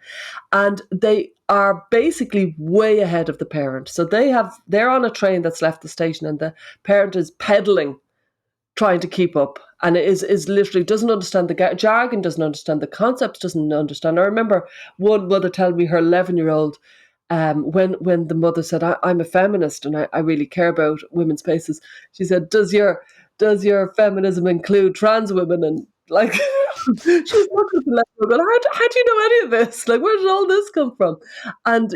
And they are basically way ahead of the parent. So they're on a train that's left the station and the parent is pedaling, trying to keep up, and is literally doesn't understand the jargon, doesn't understand the concepts, doesn't understand. I remember one mother telling me her 11-year-old, when the mother said, I'm a feminist and I really care about women's spaces. She said, does your feminism include trans women? And like, she's looking at the level going, how do you know any of this? Like, where did all this come from? And,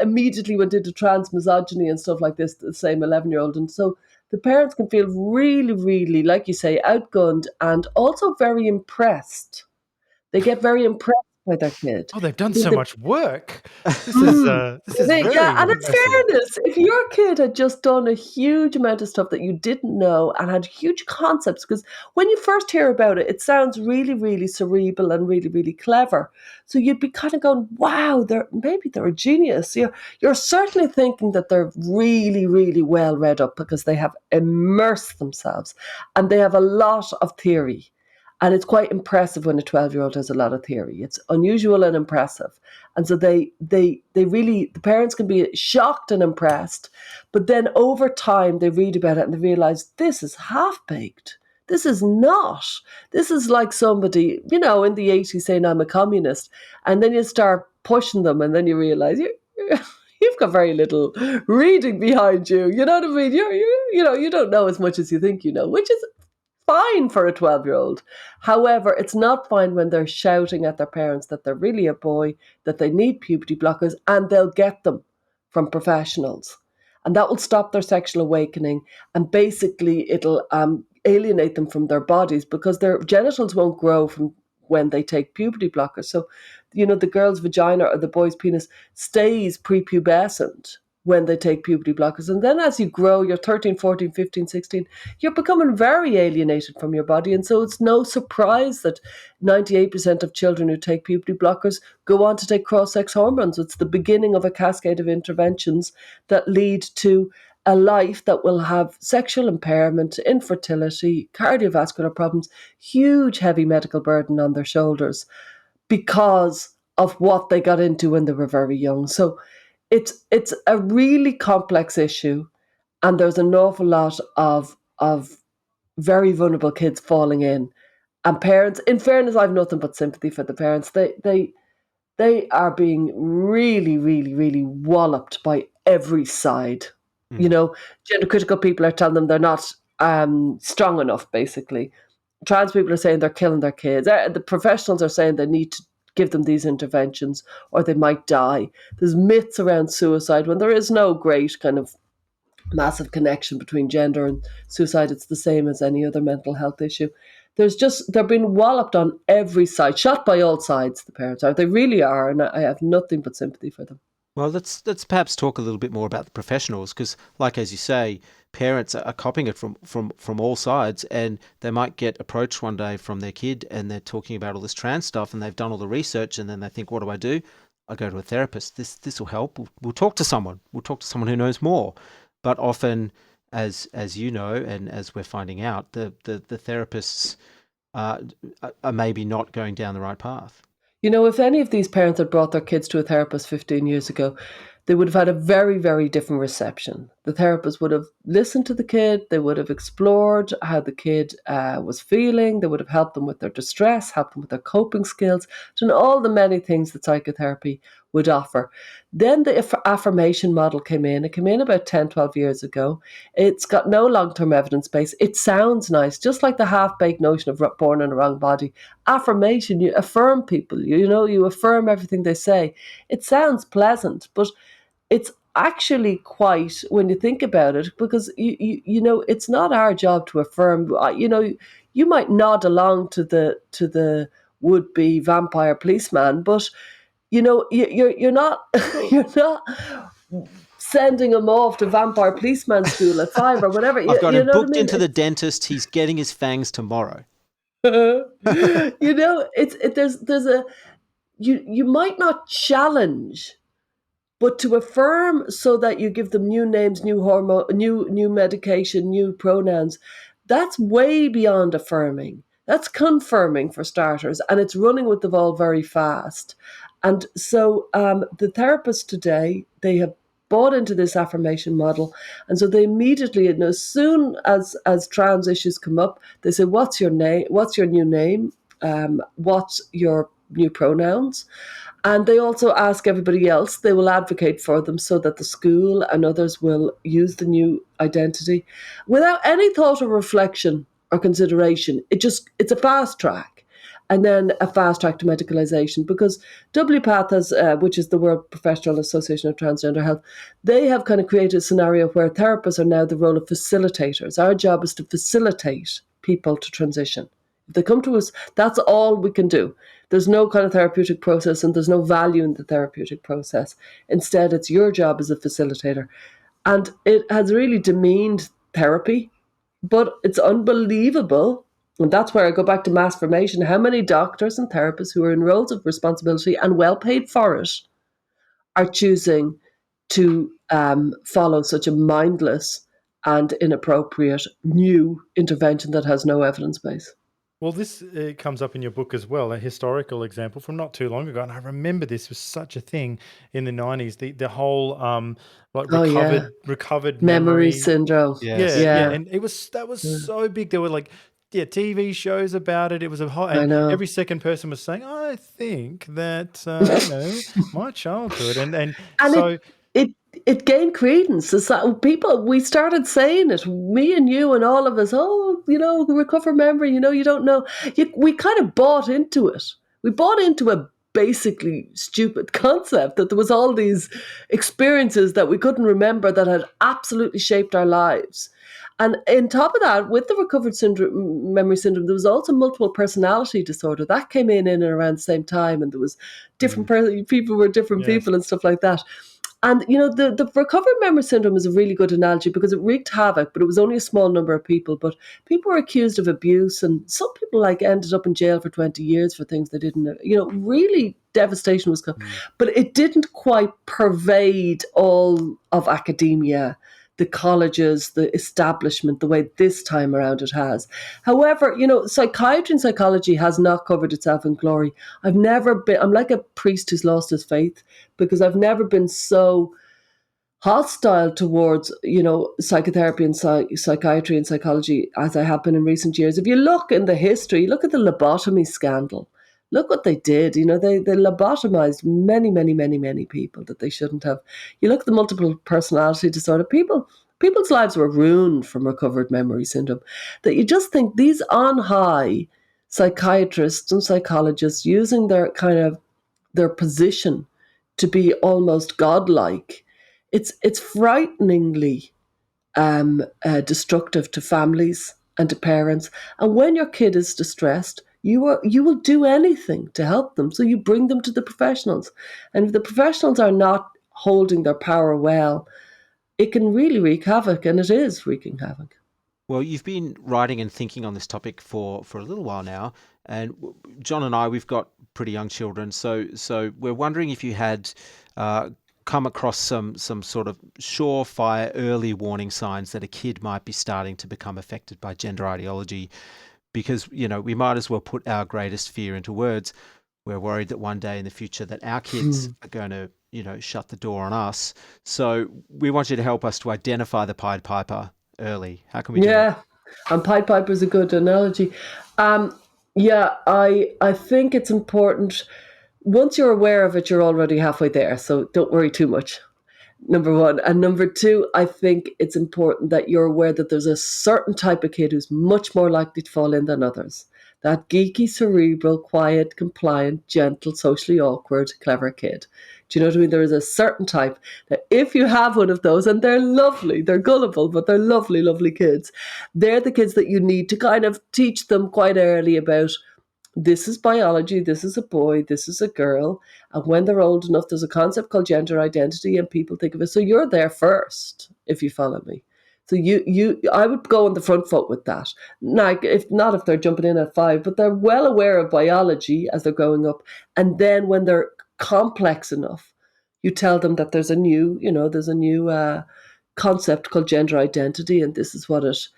immediately went into trans misogyny and stuff like this, the same 11-year-old. And so the parents can feel really, really, like you say, outgunned and also very impressed. They get very impressed by their kid. Oh, they've done so much work. This is very And in impressive. fairness, if your kid had just done a huge amount of stuff that you didn't know and had huge concepts, because when you first hear about it, it sounds really, really cerebral and really, really clever. So you'd be kind of going, wow, maybe they're a genius. You're certainly thinking that they're really, really well read up because they have immersed themselves and they have a lot of theory. And it's quite impressive when a 12-year-old has a lot of theory. It's unusual and impressive. And so they really, the parents can be shocked and impressed. But then over time, they read about it and they realize this is half-baked. This is not. This is like somebody, in the 80s saying, I'm a communist. And then you start pushing them and then you realize you've got very little reading behind you. You know what I mean? You don't know as much as you think you know, which is fine for a 12-year-old. However, it's not fine when they're shouting at their parents that they're really a boy, that they need puberty blockers, and they'll get them from professionals. And that will stop their sexual awakening, and basically it'll alienate them from their bodies because their genitals won't grow from when they take puberty blockers. So, the girl's vagina or the boy's penis stays prepubescent when they take puberty blockers. And then as you grow, you're 13, 14, 15, 16, you're becoming very alienated from your body. And so it's no surprise that 98% of children who take puberty blockers go on to take cross-sex hormones. It's the beginning of a cascade of interventions that lead to a life that will have sexual impairment, infertility, cardiovascular problems, huge heavy medical burden on their shoulders because of what they got into when they were very young. So it's a really complex issue, and there's an awful lot of very vulnerable kids falling in. And parents, in fairness, I've nothing but sympathy for the parents. They are being really, really, really walloped by every side. Gender critical people are telling them they're not strong enough, basically. Trans people are saying they're killing their kids. The professionals are saying they need to give them these interventions or they might die. There's myths around suicide when there is no great kind of massive connection between gender and suicide. It's the same as any other mental health issue. They're being walloped on every side, shot by all sides, the parents are. They really are, and I have nothing but sympathy for them. Well, let's perhaps talk a little bit more about the professionals because, like as you say, parents are copying it from all sides, and they might get approached one day from their kid, and they're talking about all this trans stuff, and they've done all the research, and then they think, what do I do? I go to a therapist. This will help. We'll talk to someone. We'll talk to someone who knows more. But often, as you know, and as we're finding out, the therapists are maybe not going down the right path. If any of these parents had brought their kids to a therapist 15 years ago, they would have had a very, very different reception. The therapist would have listened to the kid. They would have explored how the kid was feeling. They would have helped them with their distress, helped them with their coping skills, done all the many things that psychotherapy would offer. Then the affirmation model came in. It came in about 10, 12 years ago. It's got no long-term evidence base. It sounds nice, just like the half-baked notion of born in the wrong body. Affirmation, you affirm people, you affirm everything they say. It sounds pleasant, but it's actually quite, when you think about it, because it's not our job to affirm. You might nod along to the would be vampire policeman, but you're not you're not sending him off to vampire policeman school at 5 or whatever. I've got You him know what I booked mean? into the dentist. He's getting his fangs tomorrow. There's a you might not challenge, but to affirm so that you give them new names, new hormone, new medication, new pronouns, that's way beyond affirming. That's confirming for starters, and it's running with the ball very fast. And so the therapists today, they have bought into this affirmation model, and so they immediately, and as soon as trans issues come up, they say, "What's your name? What's your new name? What's your new pronouns?" And they also ask everybody else, they will advocate for them so that the school and others will use the new identity without any thought or reflection or consideration. It's a fast track. And then a fast track to medicalisation, because WPATH has, which is the World Professional Association of Transgender Health, they have kind of created a scenario where therapists are now the role of facilitators. Our job is to facilitate people to transition. If they come to us, that's all we can do. There's no kind of therapeutic process, and there's no value in the therapeutic process. Instead, it's your job as a facilitator. And it has really demeaned therapy, but it's unbelievable. And that's where I go back to mass formation. How many doctors and therapists who are in roles of responsibility and well paid for it are choosing to follow such a mindless and inappropriate new intervention that has no evidence base? Well, this comes up in your book as well, a historical example from not too long ago. And I remember this was such a thing in the 90s, the whole like Oh, yeah. recovered Memory memory. syndrome. Yes. Yeah. Yeah. And that was so big. There were like TV shows about it. It was I and know. every second person was saying, "I think that my childhood," and And so it gained credence. We started saying it, me and you and all of us. Oh, recover memory. You don't know. We kind of bought into it. We bought into a basically stupid concept that there was all these experiences that we couldn't remember that had absolutely shaped our lives. And on top of that, with the recovered memory syndrome, there was also multiple personality disorder that came in and around the same time, and there was different people were different Yes. people and stuff like that. And the recovered memory syndrome is a really good analogy because it wreaked havoc, but it was only a small number of people. But people were accused of abuse, and some people ended up in jail for 20 years for things they didn't. Really devastation was coming, but it didn't quite pervade all of academia, the colleges, the establishment, the way this time around it has. However, psychiatry and psychology has not covered itself in glory. I'm like a priest who's lost his faith, because I've never been so hostile towards, psychotherapy and psychiatry and psychology as I have been in recent years. If you look in the history, look at the lobotomy scandal. Look what they did. They lobotomized many, many, many, many people that they shouldn't have. You look at the multiple personality disorder. People's lives were ruined from recovered memory syndrome. That you just think these on high psychiatrists and psychologists using their position to be almost godlike. It's frighteningly destructive to families and to parents. And when your kid is distressed, you will do anything to help them. So you bring them to the professionals. And if the professionals are not holding their power well, it can really wreak havoc, and it is wreaking havoc. Well, you've been writing and thinking on this topic for a little while now, and John and I, we've got pretty young children, so we're wondering if you had come across some sort of surefire early warning signs that a kid might be starting to become affected by gender ideology, because we might as well put our greatest fear into words. We're worried that one day in the future that our kids are going to shut the door on us. So we want you to help us to identify the Pied Piper early. How can we do that? And Pied Piper is a good analogy. I think it's important. Once you're aware of it, you're already halfway there, so don't worry too much. Number one. And number two, I think it's important that you're aware that there's a certain type of kid who's much more likely to fall in than others. That geeky, cerebral, quiet, compliant, gentle, socially awkward, clever kid. Do you know what I mean? There is a certain type that if you have one of those, and they're lovely, they're gullible, but they're lovely, lovely kids, they're the kids that you need to kind of teach them quite early about this is biology, this is a boy, this is a girl. And when they're old enough, there's a concept called gender identity, and people think of it. So you're there first, if you follow me. So I would go on the front foot with that. Now, if they're jumping in at 5, but they're well aware of biology as they're growing up. And then when they're complex enough, you tell them that there's a new concept called gender identity, and this is what it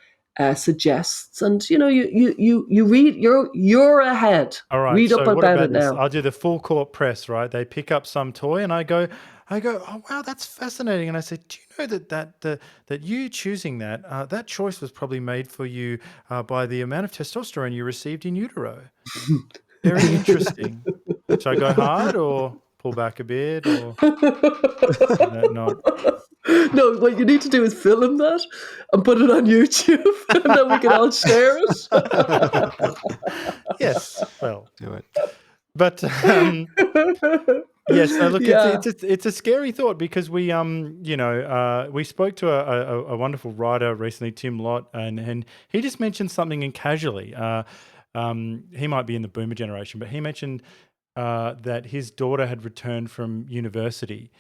suggests. And you read. You're ahead. All right. Read up So what about about it this? now. I'll do the full court press, right? They pick up some toy and I go, oh wow, that's fascinating. And I said, do you know that you choosing that choice was probably made for you by the amount of testosterone you received in utero? Very interesting. Should I go hard or pull back a bit, or is that not? No, what you need to do is film that and put it on YouTube, and then we can all share it. Yes. Well, Do it. but yes. No, look, Yeah. it's a scary thought because we we spoke to a wonderful writer recently, Tim Lott, and he just mentioned something in casually. He might be in the boomer generation, but he mentioned that his daughter had returned from university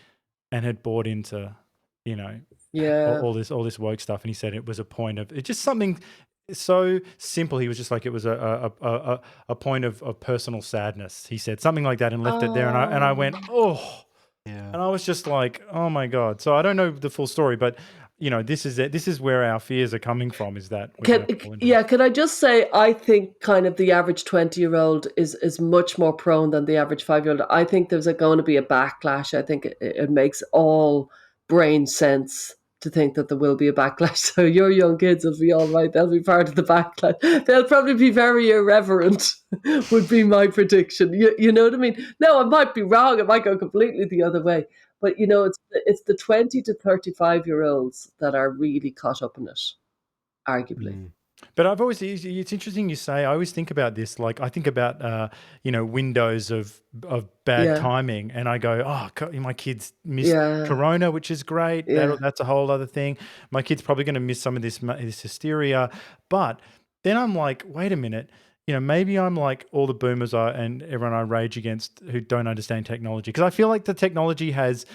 and had bought into, Yeah. all this woke stuff, and he said it was a point of, it's just something so simple. He was just like, it was a point of personal sadness. He said something like that and left it there, and I went, oh, Yeah. and I was just like, oh my God. So I don't know the full story, but this is it. This is where our fears are coming from. Is that we're gonna fall into this. Can I just say, I think kind of the average 20-year-old is much more prone than the average 5-year-old. I think there's going to be a backlash. I think it makes all brain sense to think that there will be a backlash. So your young kids will be all right. They'll be part of the backlash. They'll probably be very irreverent, would be my prediction. You know what I mean? No, I might be wrong. It might go completely the other way. But it's the 20 to 35-year-olds that are really caught up in it, arguably. Mm. But it's interesting you say, I always think about this, like I think about, windows of bad Yeah. timing, and I go, oh, my kids missed Yeah. Corona, which is great. Yeah. That's a whole other thing. My kid's probably going to miss some of this hysteria. But then I'm like, wait a minute, maybe I'm like all the boomers are and everyone I rage against who don't understand technology. Because I feel like the technology has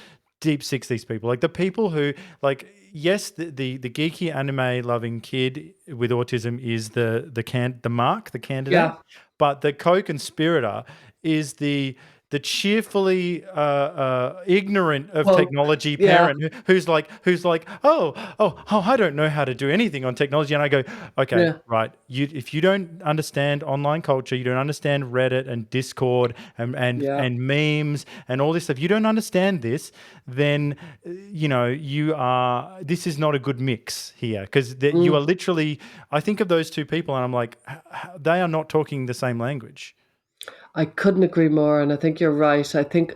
deep six these people, like the people who, like, yes, the geeky anime loving kid with autism is the candidate, Yeah. but the co-conspirator is the cheerfully ignorant of Well, technology yeah. parent who's like, oh, I don't know how to do anything on technology. And I go, okay, Yeah. right. If you don't understand online culture, you don't understand Reddit and Discord Yeah. and memes and all this stuff, you don't understand this, then this is not a good mix here, because you are literally, I think of those two people and I'm like, they are not talking the same language. I couldn't agree more, and I think you're right. I think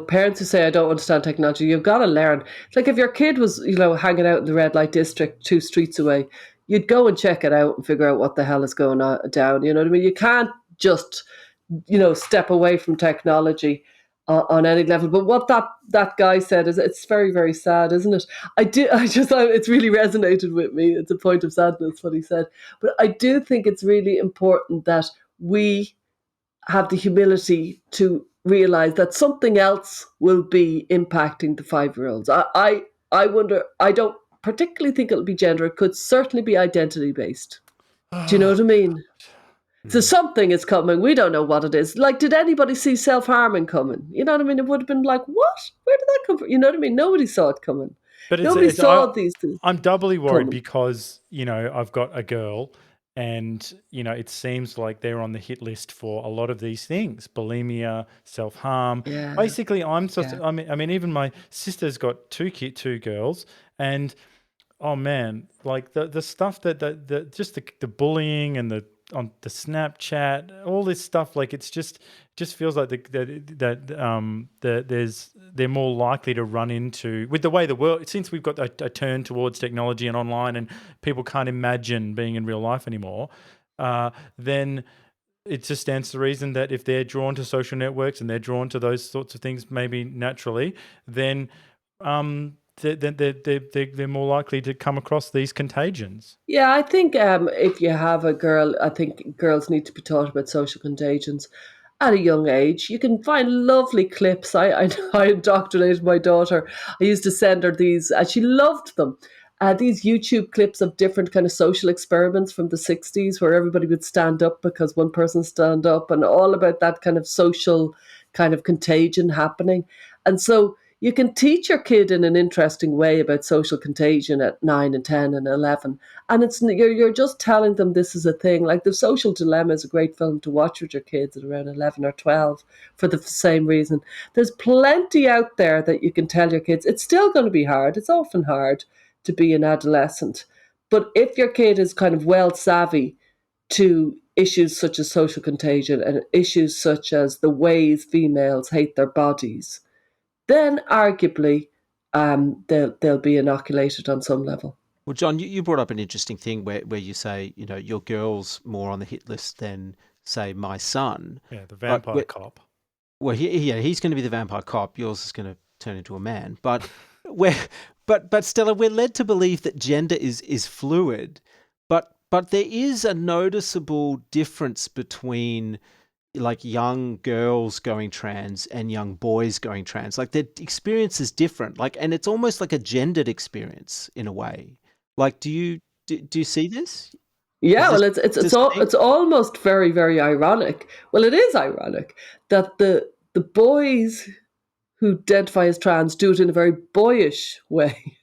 parents who say I don't understand technology, you've got to learn. It's like if your kid was hanging out in the red light district 2 streets away, you'd go and check it out and figure out what the hell is going on down. You know what I mean? You can't just step away from technology on any level. But what that guy said it's very, very sad, isn't it? It's really resonated with me. It's a point of sadness what he said. But I do think it's really important that we have the humility to realize that something else will be impacting the 5-year-olds. I wonder, I don't particularly think it'll be gender. It could certainly be identity based. Do you know what I mean? So something is coming. We don't know what it is. Like, did anybody see self-harming coming? You know what I mean? It would have been like, what? Where did that come from? You know what I mean? Nobody saw it coming. But Nobody saw these things I'm doubly worried coming. because, I've got a girl and, it seems like they're on the hit list for a lot of these things, bulimia, self-harm. Yeah. Basically, I Yeah. mean, even my sister's got two girls, and oh man, like the stuff that just the bullying and the on the Snapchat, all this stuff. Like it's just feels like they're more likely to run into, with the way the world, since we've got a turn towards technology and online, and people can't imagine being in real life anymore. Then it just stands to reason that if they're drawn to social networks and they're drawn to those sorts of things, maybe naturally, then they're more likely to come across these contagions. Yeah, I think if you have a girl, I think girls need to be taught about social contagions at a young age. You can find lovely clips. I indoctrinated my daughter. I used to send her these, and she loved them. These YouTube clips of different kind of social experiments from the 60s where everybody would stand up because one person stand up, and all about that kind of social kind of contagion happening. And so you can teach your kid in an interesting way about social contagion at 9 and 10 and 11. And you're just telling them this is a thing. Like The Social Dilemma is a great film to watch with your kids at around 11 or 12 for the same reason. There's plenty out there that you can tell your kids. It's still going to be hard. It's often hard to be an adolescent. But if your kid is kind of well savvy to issues such as social contagion and issues such as the ways females hate their bodies, then arguably they'll be inoculated on some level. Well, John, you brought up an interesting thing where you say, your girl's more on the hit list than, say, my son. Yeah, the vampire cop. Well, he's going to be the vampire cop. Yours is going to turn into a man. But but Stella, we're led to believe that gender is fluid. But there is a noticeable difference between like young girls going trans and young boys going trans. Like their experience is different. Like, and it's almost like a gendered experience in a way. Like, do you see this? Yeah, well, it's almost very, very ironic. Well, it is ironic that the boys who identify as trans do it in a very boyish way,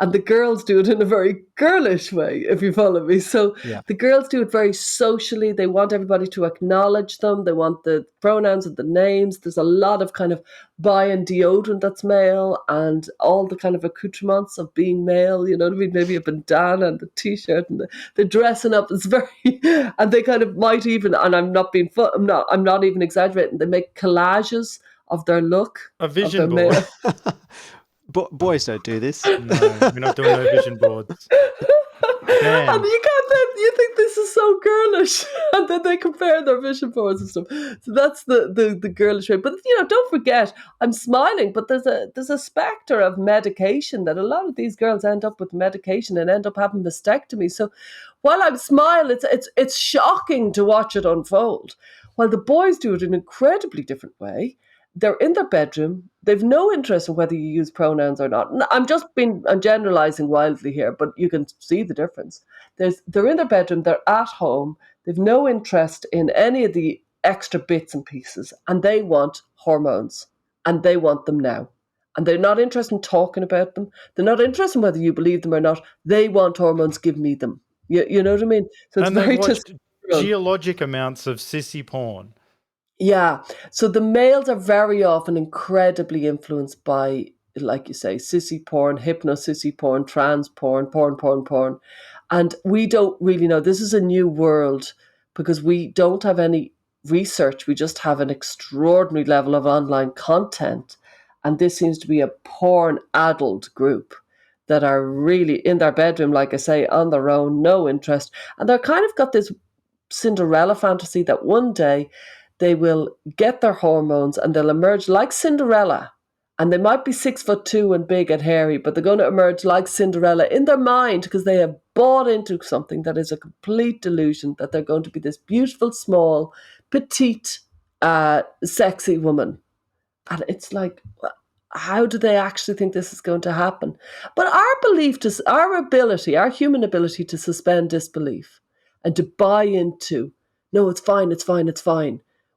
and the girls do it in a very girlish way, if you follow me. So the girls do it very socially. They want everybody to acknowledge them. They want the pronouns and the names. There's a lot of kind of buying deodorant that's male and all the kind of accoutrements of being male, you know what I mean? Maybe a bandana and the t-shirt and the dressing up. It's very, and they kind of might even, and I'm not even exaggerating, they make collages of their look. A vision board. Boys don't do this. No, we're not doing no vision boards. Man. And you think this is so girlish, and then they compare their vision boards and stuff. So that's the girlish way. But don't forget, I'm smiling, but there's a spectre of medication that a lot of these girls end up with medication and end up having mastectomy. So while I'm smiling, it's shocking to watch it unfold. While the boys do it in an incredibly different way. They're in their bedroom. They've no interest in whether you use pronouns or not. I'm generalizing wildly here, but you can see the difference. They're in their bedroom. They're at home. They've no interest in any of the extra bits and pieces, and they want hormones, and they want them now. And they're not interested in talking about them. They're not interested in whether you believe them or not. They want hormones. Give me them. You know what I mean? So it's very just geologic amounts of sissy porn. Yeah. So the males are very often incredibly influenced by, like you say, sissy porn, hypno-sissy porn, trans porn. And we don't really know. This is a new world because we don't have any research. We just have an extraordinary level of online content. And this seems to be a porn-addled group that are really in their bedroom, like I say, on their own, no interest. And they're kind of got this Cinderella fantasy that one day they will get their hormones and they'll emerge like Cinderella. And they might be 6'2" and big and hairy, but they're going to emerge like Cinderella in their mind because they have bought into something that is a complete delusion that they're going to be this beautiful, small, petite, sexy woman. And it's like, how do they actually think this is going to happen? But our human ability to suspend disbelief and to buy into, no, it's fine.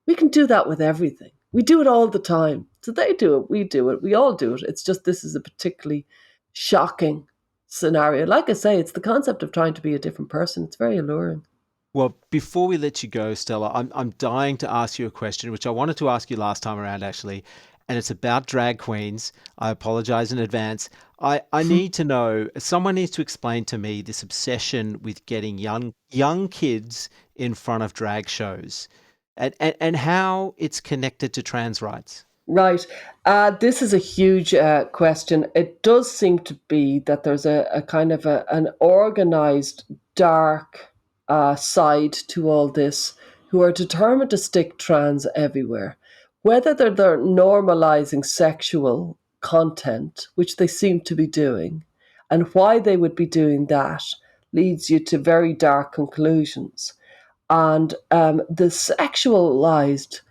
We can do that with everything. We do it all the time. So they do it, we do it, we all do it. It's just this is a particularly shocking scenario. Like I say, it's the concept of trying to be a different person. It's very alluring. Well, before we let you go, Stella, I'm dying to ask you a question, which I wanted to ask you last time around, actually. and it's about drag queens. I apologize in advance. I need to know, someone needs to explain to me this obsession with getting young kids in front of drag shows, and how it's connected to trans rights. Right. This is a huge question. It does seem to be that there's a kind of an organized, dark side to all this who are determined to stick trans everywhere. Whether they're normalizing sexual content, which they seem to be doing, and why they would be doing that leads you to very dark conclusions. And the sexualized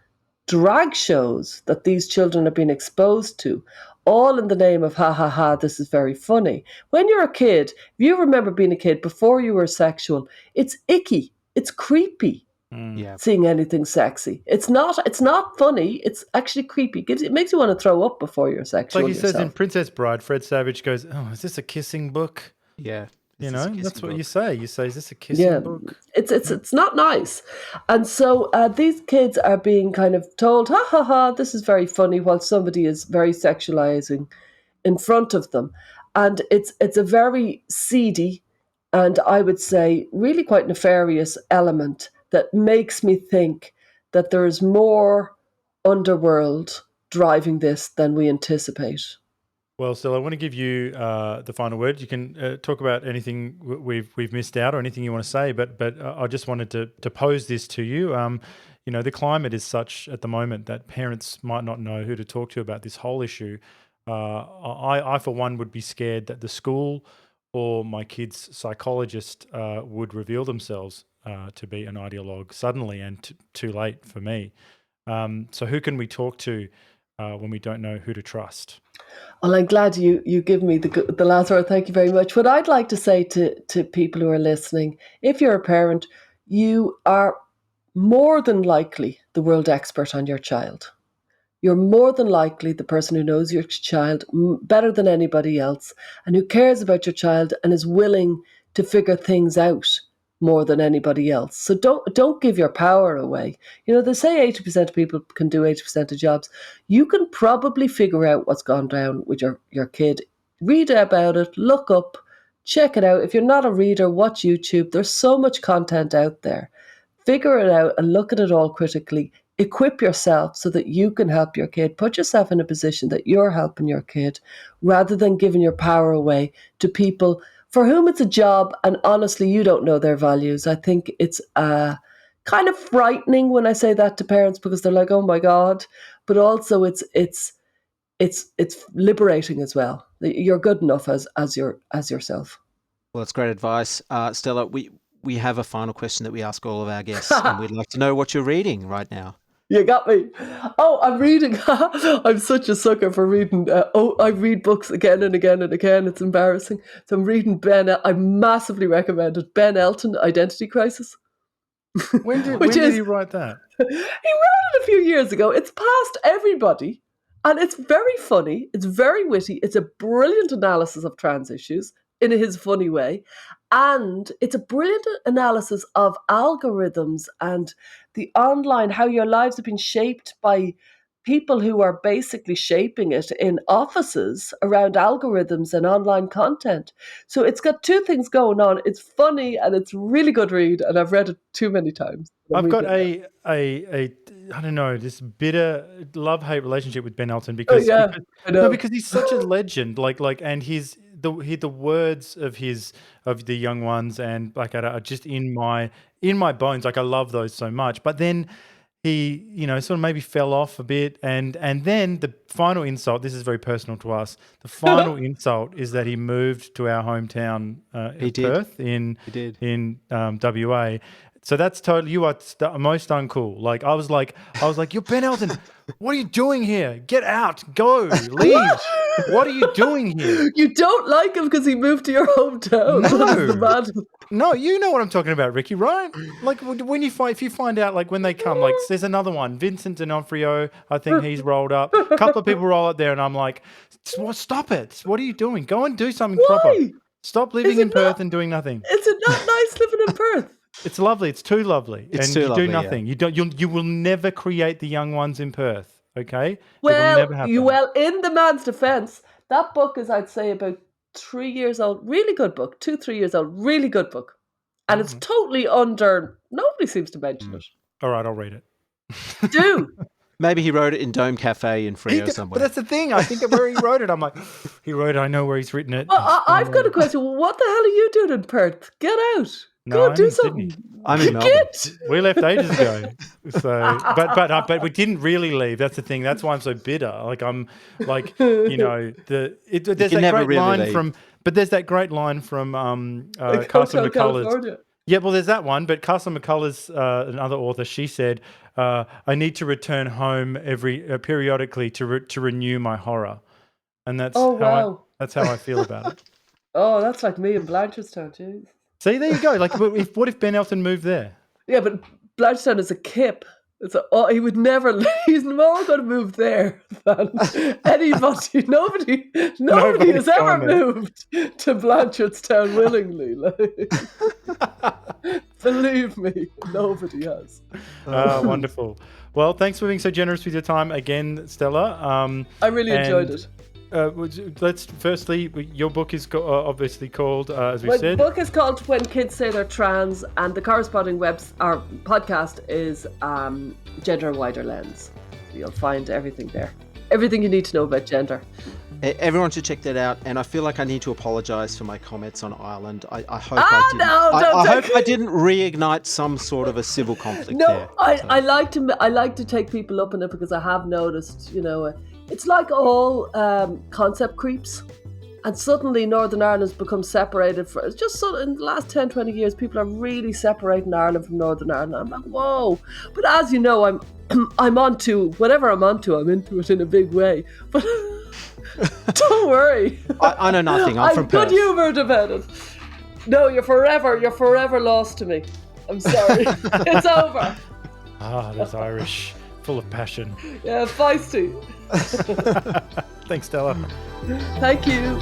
drag shows that these children are being exposed to, all in the name of ha ha ha, this is very funny. When you're a kid, if you remember being a kid before you were sexual, it's icky, it's creepy Yeah. seeing anything sexy. It's not funny, it's actually creepy. It makes you want to throw up before you're It's sexual like he says in yourself. Princess Bride, Fred Savage goes, "Oh, is this a kissing book?" Yeah. You This is a know, that's kissing what you book. say. You say, "Is this a kissing Yeah, book?" it's not nice, and so these kids are being kind of told, "Ha ha ha, this is very funny," while somebody is very sexualizing in front of them, and it's a very seedy, and I would say really quite nefarious element that makes me think that there is more underworld driving this than we anticipate. Well, Stella, I want to give you the final word. You can talk about anything we've missed out or anything you want to say, but I just wanted to pose this to you. You know, the climate is such at the moment that parents might not know who to talk to about this whole issue. I for one, would be scared that the school or my kid's psychologist would reveal themselves to be an ideologue suddenly and too late for me. So who can we talk to when we don't know who to trust? Well, I'm glad you give me the last word. Thank you very much. What I'd like to say to people who are listening, if you're a parent, you are more than likely the world expert on your child. You're more than likely the person who knows your child better than anybody else and who cares about your child and is willing to figure things out more than anybody else. So don't give your power away. You know, they say 80% of people can do 80% of jobs. You can probably figure out what's gone down with your kid. Read about it, look up, check it out. If you're not a reader, watch YouTube. There's so much content out there. Figure it out and look at it all critically. Equip yourself so that you can help your kid. Put yourself in a position that you're helping your kid rather than giving your power away to people for whom it's a job and honestly you don't know their values. I think it's kind of frightening when I say that to parents because they're like, oh my God. But also it's liberating as well. You're good enough as yourself. Well, that's great advice. Stella, we have a final question that we ask all of our guests, and we'd like to know what you're reading right now. You got me. Oh, I'm reading. I'm such a sucker for reading. I read books again and again and again. It's embarrassing. So I'm reading I massively recommend it. Ben Elton, Identity Crisis. When did Which when did is he write that? he wrote it a few years ago. It's past everybody. And it's very funny. It's very witty. It's a brilliant analysis of trans issues in his funny way. And it's a brilliant analysis of algorithms and the online, how your lives have been shaped by people who are basically shaping it in offices around algorithms and online content. So it's got two things going on. It's funny and it's really good read. And I've read it too many times. I've got a I don't know, this bitter love-hate relationship with Ben Elton Oh because yeah, I no, know. because he's such a legend. And the words of the young ones and Blackadder are just in my bones. Like I love those so much. But then he, sort of maybe fell off a bit, and then the final insult. This is very personal to us. The final insult is that he moved to our hometown, He of did. Perth in He did. WA. So that's totally, you are most uncool. Like I was like, you're Ben Elton. What are you doing here? Get out, go, leave. What are you doing here? You don't like him because he moved to your hometown. That's the No. bad. No, you know what I'm talking about, Ricky, right? Like when if you find out, like when they come, like there's another one, Vincent D'Onofrio, I think he's rolled up. A couple of people roll up there, and I'm like, stop it! What are you doing? Go and do something proper. Why? Stop living Is it in Perth not- and doing nothing. Is it not nice living in Perth? It's lovely. It's too lovely. It's and too you lovely, do yeah. nothing. You will never create the young ones in Perth. okay? It will never happen. Well, in the man's defense, that book is, I'd say, about 3 years old. Really good book. 3 years old. Really good book. And it's totally nobody seems to mention it. All right, I'll read it. Do. Maybe he wrote it in Dome Cafe in Freo But somewhere. that's the thing. I think of where he wrote it. I'm like, he wrote it. I know where he's written it. Well, I've got a question. What the hell are you doing in Perth? Get out. No, Go I'm do in something. Sydney. I'm in Melbourne. Get. We left ages ago. So, but we didn't really leave. That's the thing. That's why I'm so bitter. Like I'm, like there's that never great really line leave. from. But there's that great line from Like Carson Hotel McCullers. California. Yeah, well, there's that one. But Carson McCullers, another author, she said, "I need to return home periodically to renew my horror," and that's that's how I feel about it. Oh, that's like me in Blanchardstown, jeez. See, there you go. Like, what if Ben Elton moved there? Yeah, but Blanchardstown is a kip. He would never. He's more going to move there than anybody. Nobody has ever moved to Blanchardstown willingly. Like, believe me, nobody has. Wonderful. Well, thanks for being so generous with your time again, Stella. I really enjoyed it. Let's firstly, your book is obviously called, as we said. My book is called When Kids Say They're Trans, and the corresponding our podcast is Gender Wider Lens. So you'll find everything there. Everything you need to know about gender. Everyone should check that out, and I feel like I need to apologise for my comments on Ireland. I hope I didn't reignite some sort of a civil conflict there. I like to take people up on it because I have noticed, it's like all concept creeps, and suddenly Northern Ireland's become separated. In the last 10, 20 years, people are really separating Ireland from Northern Ireland. I'm like, whoa! But as you know, I'm onto whatever I'm onto. I'm into it in a big way. But don't worry, I know nothing. I'm from Perth. good humoured about it. No, you're forever lost to me. I'm sorry. It's over. That's Irish. Full of passion. Yeah, feisty. Thanks, Stella. Thank you.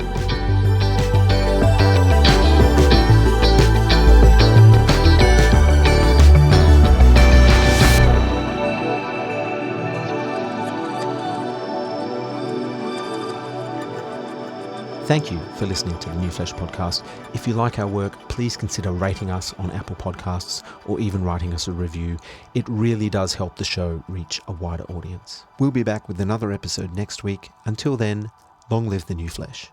Thank you for listening to the New Flesh podcast. If you like our work, please consider rating us on Apple Podcasts or even writing us a review. It really does help the show reach a wider audience. We'll be back with another episode next week. Until then, long live the New Flesh.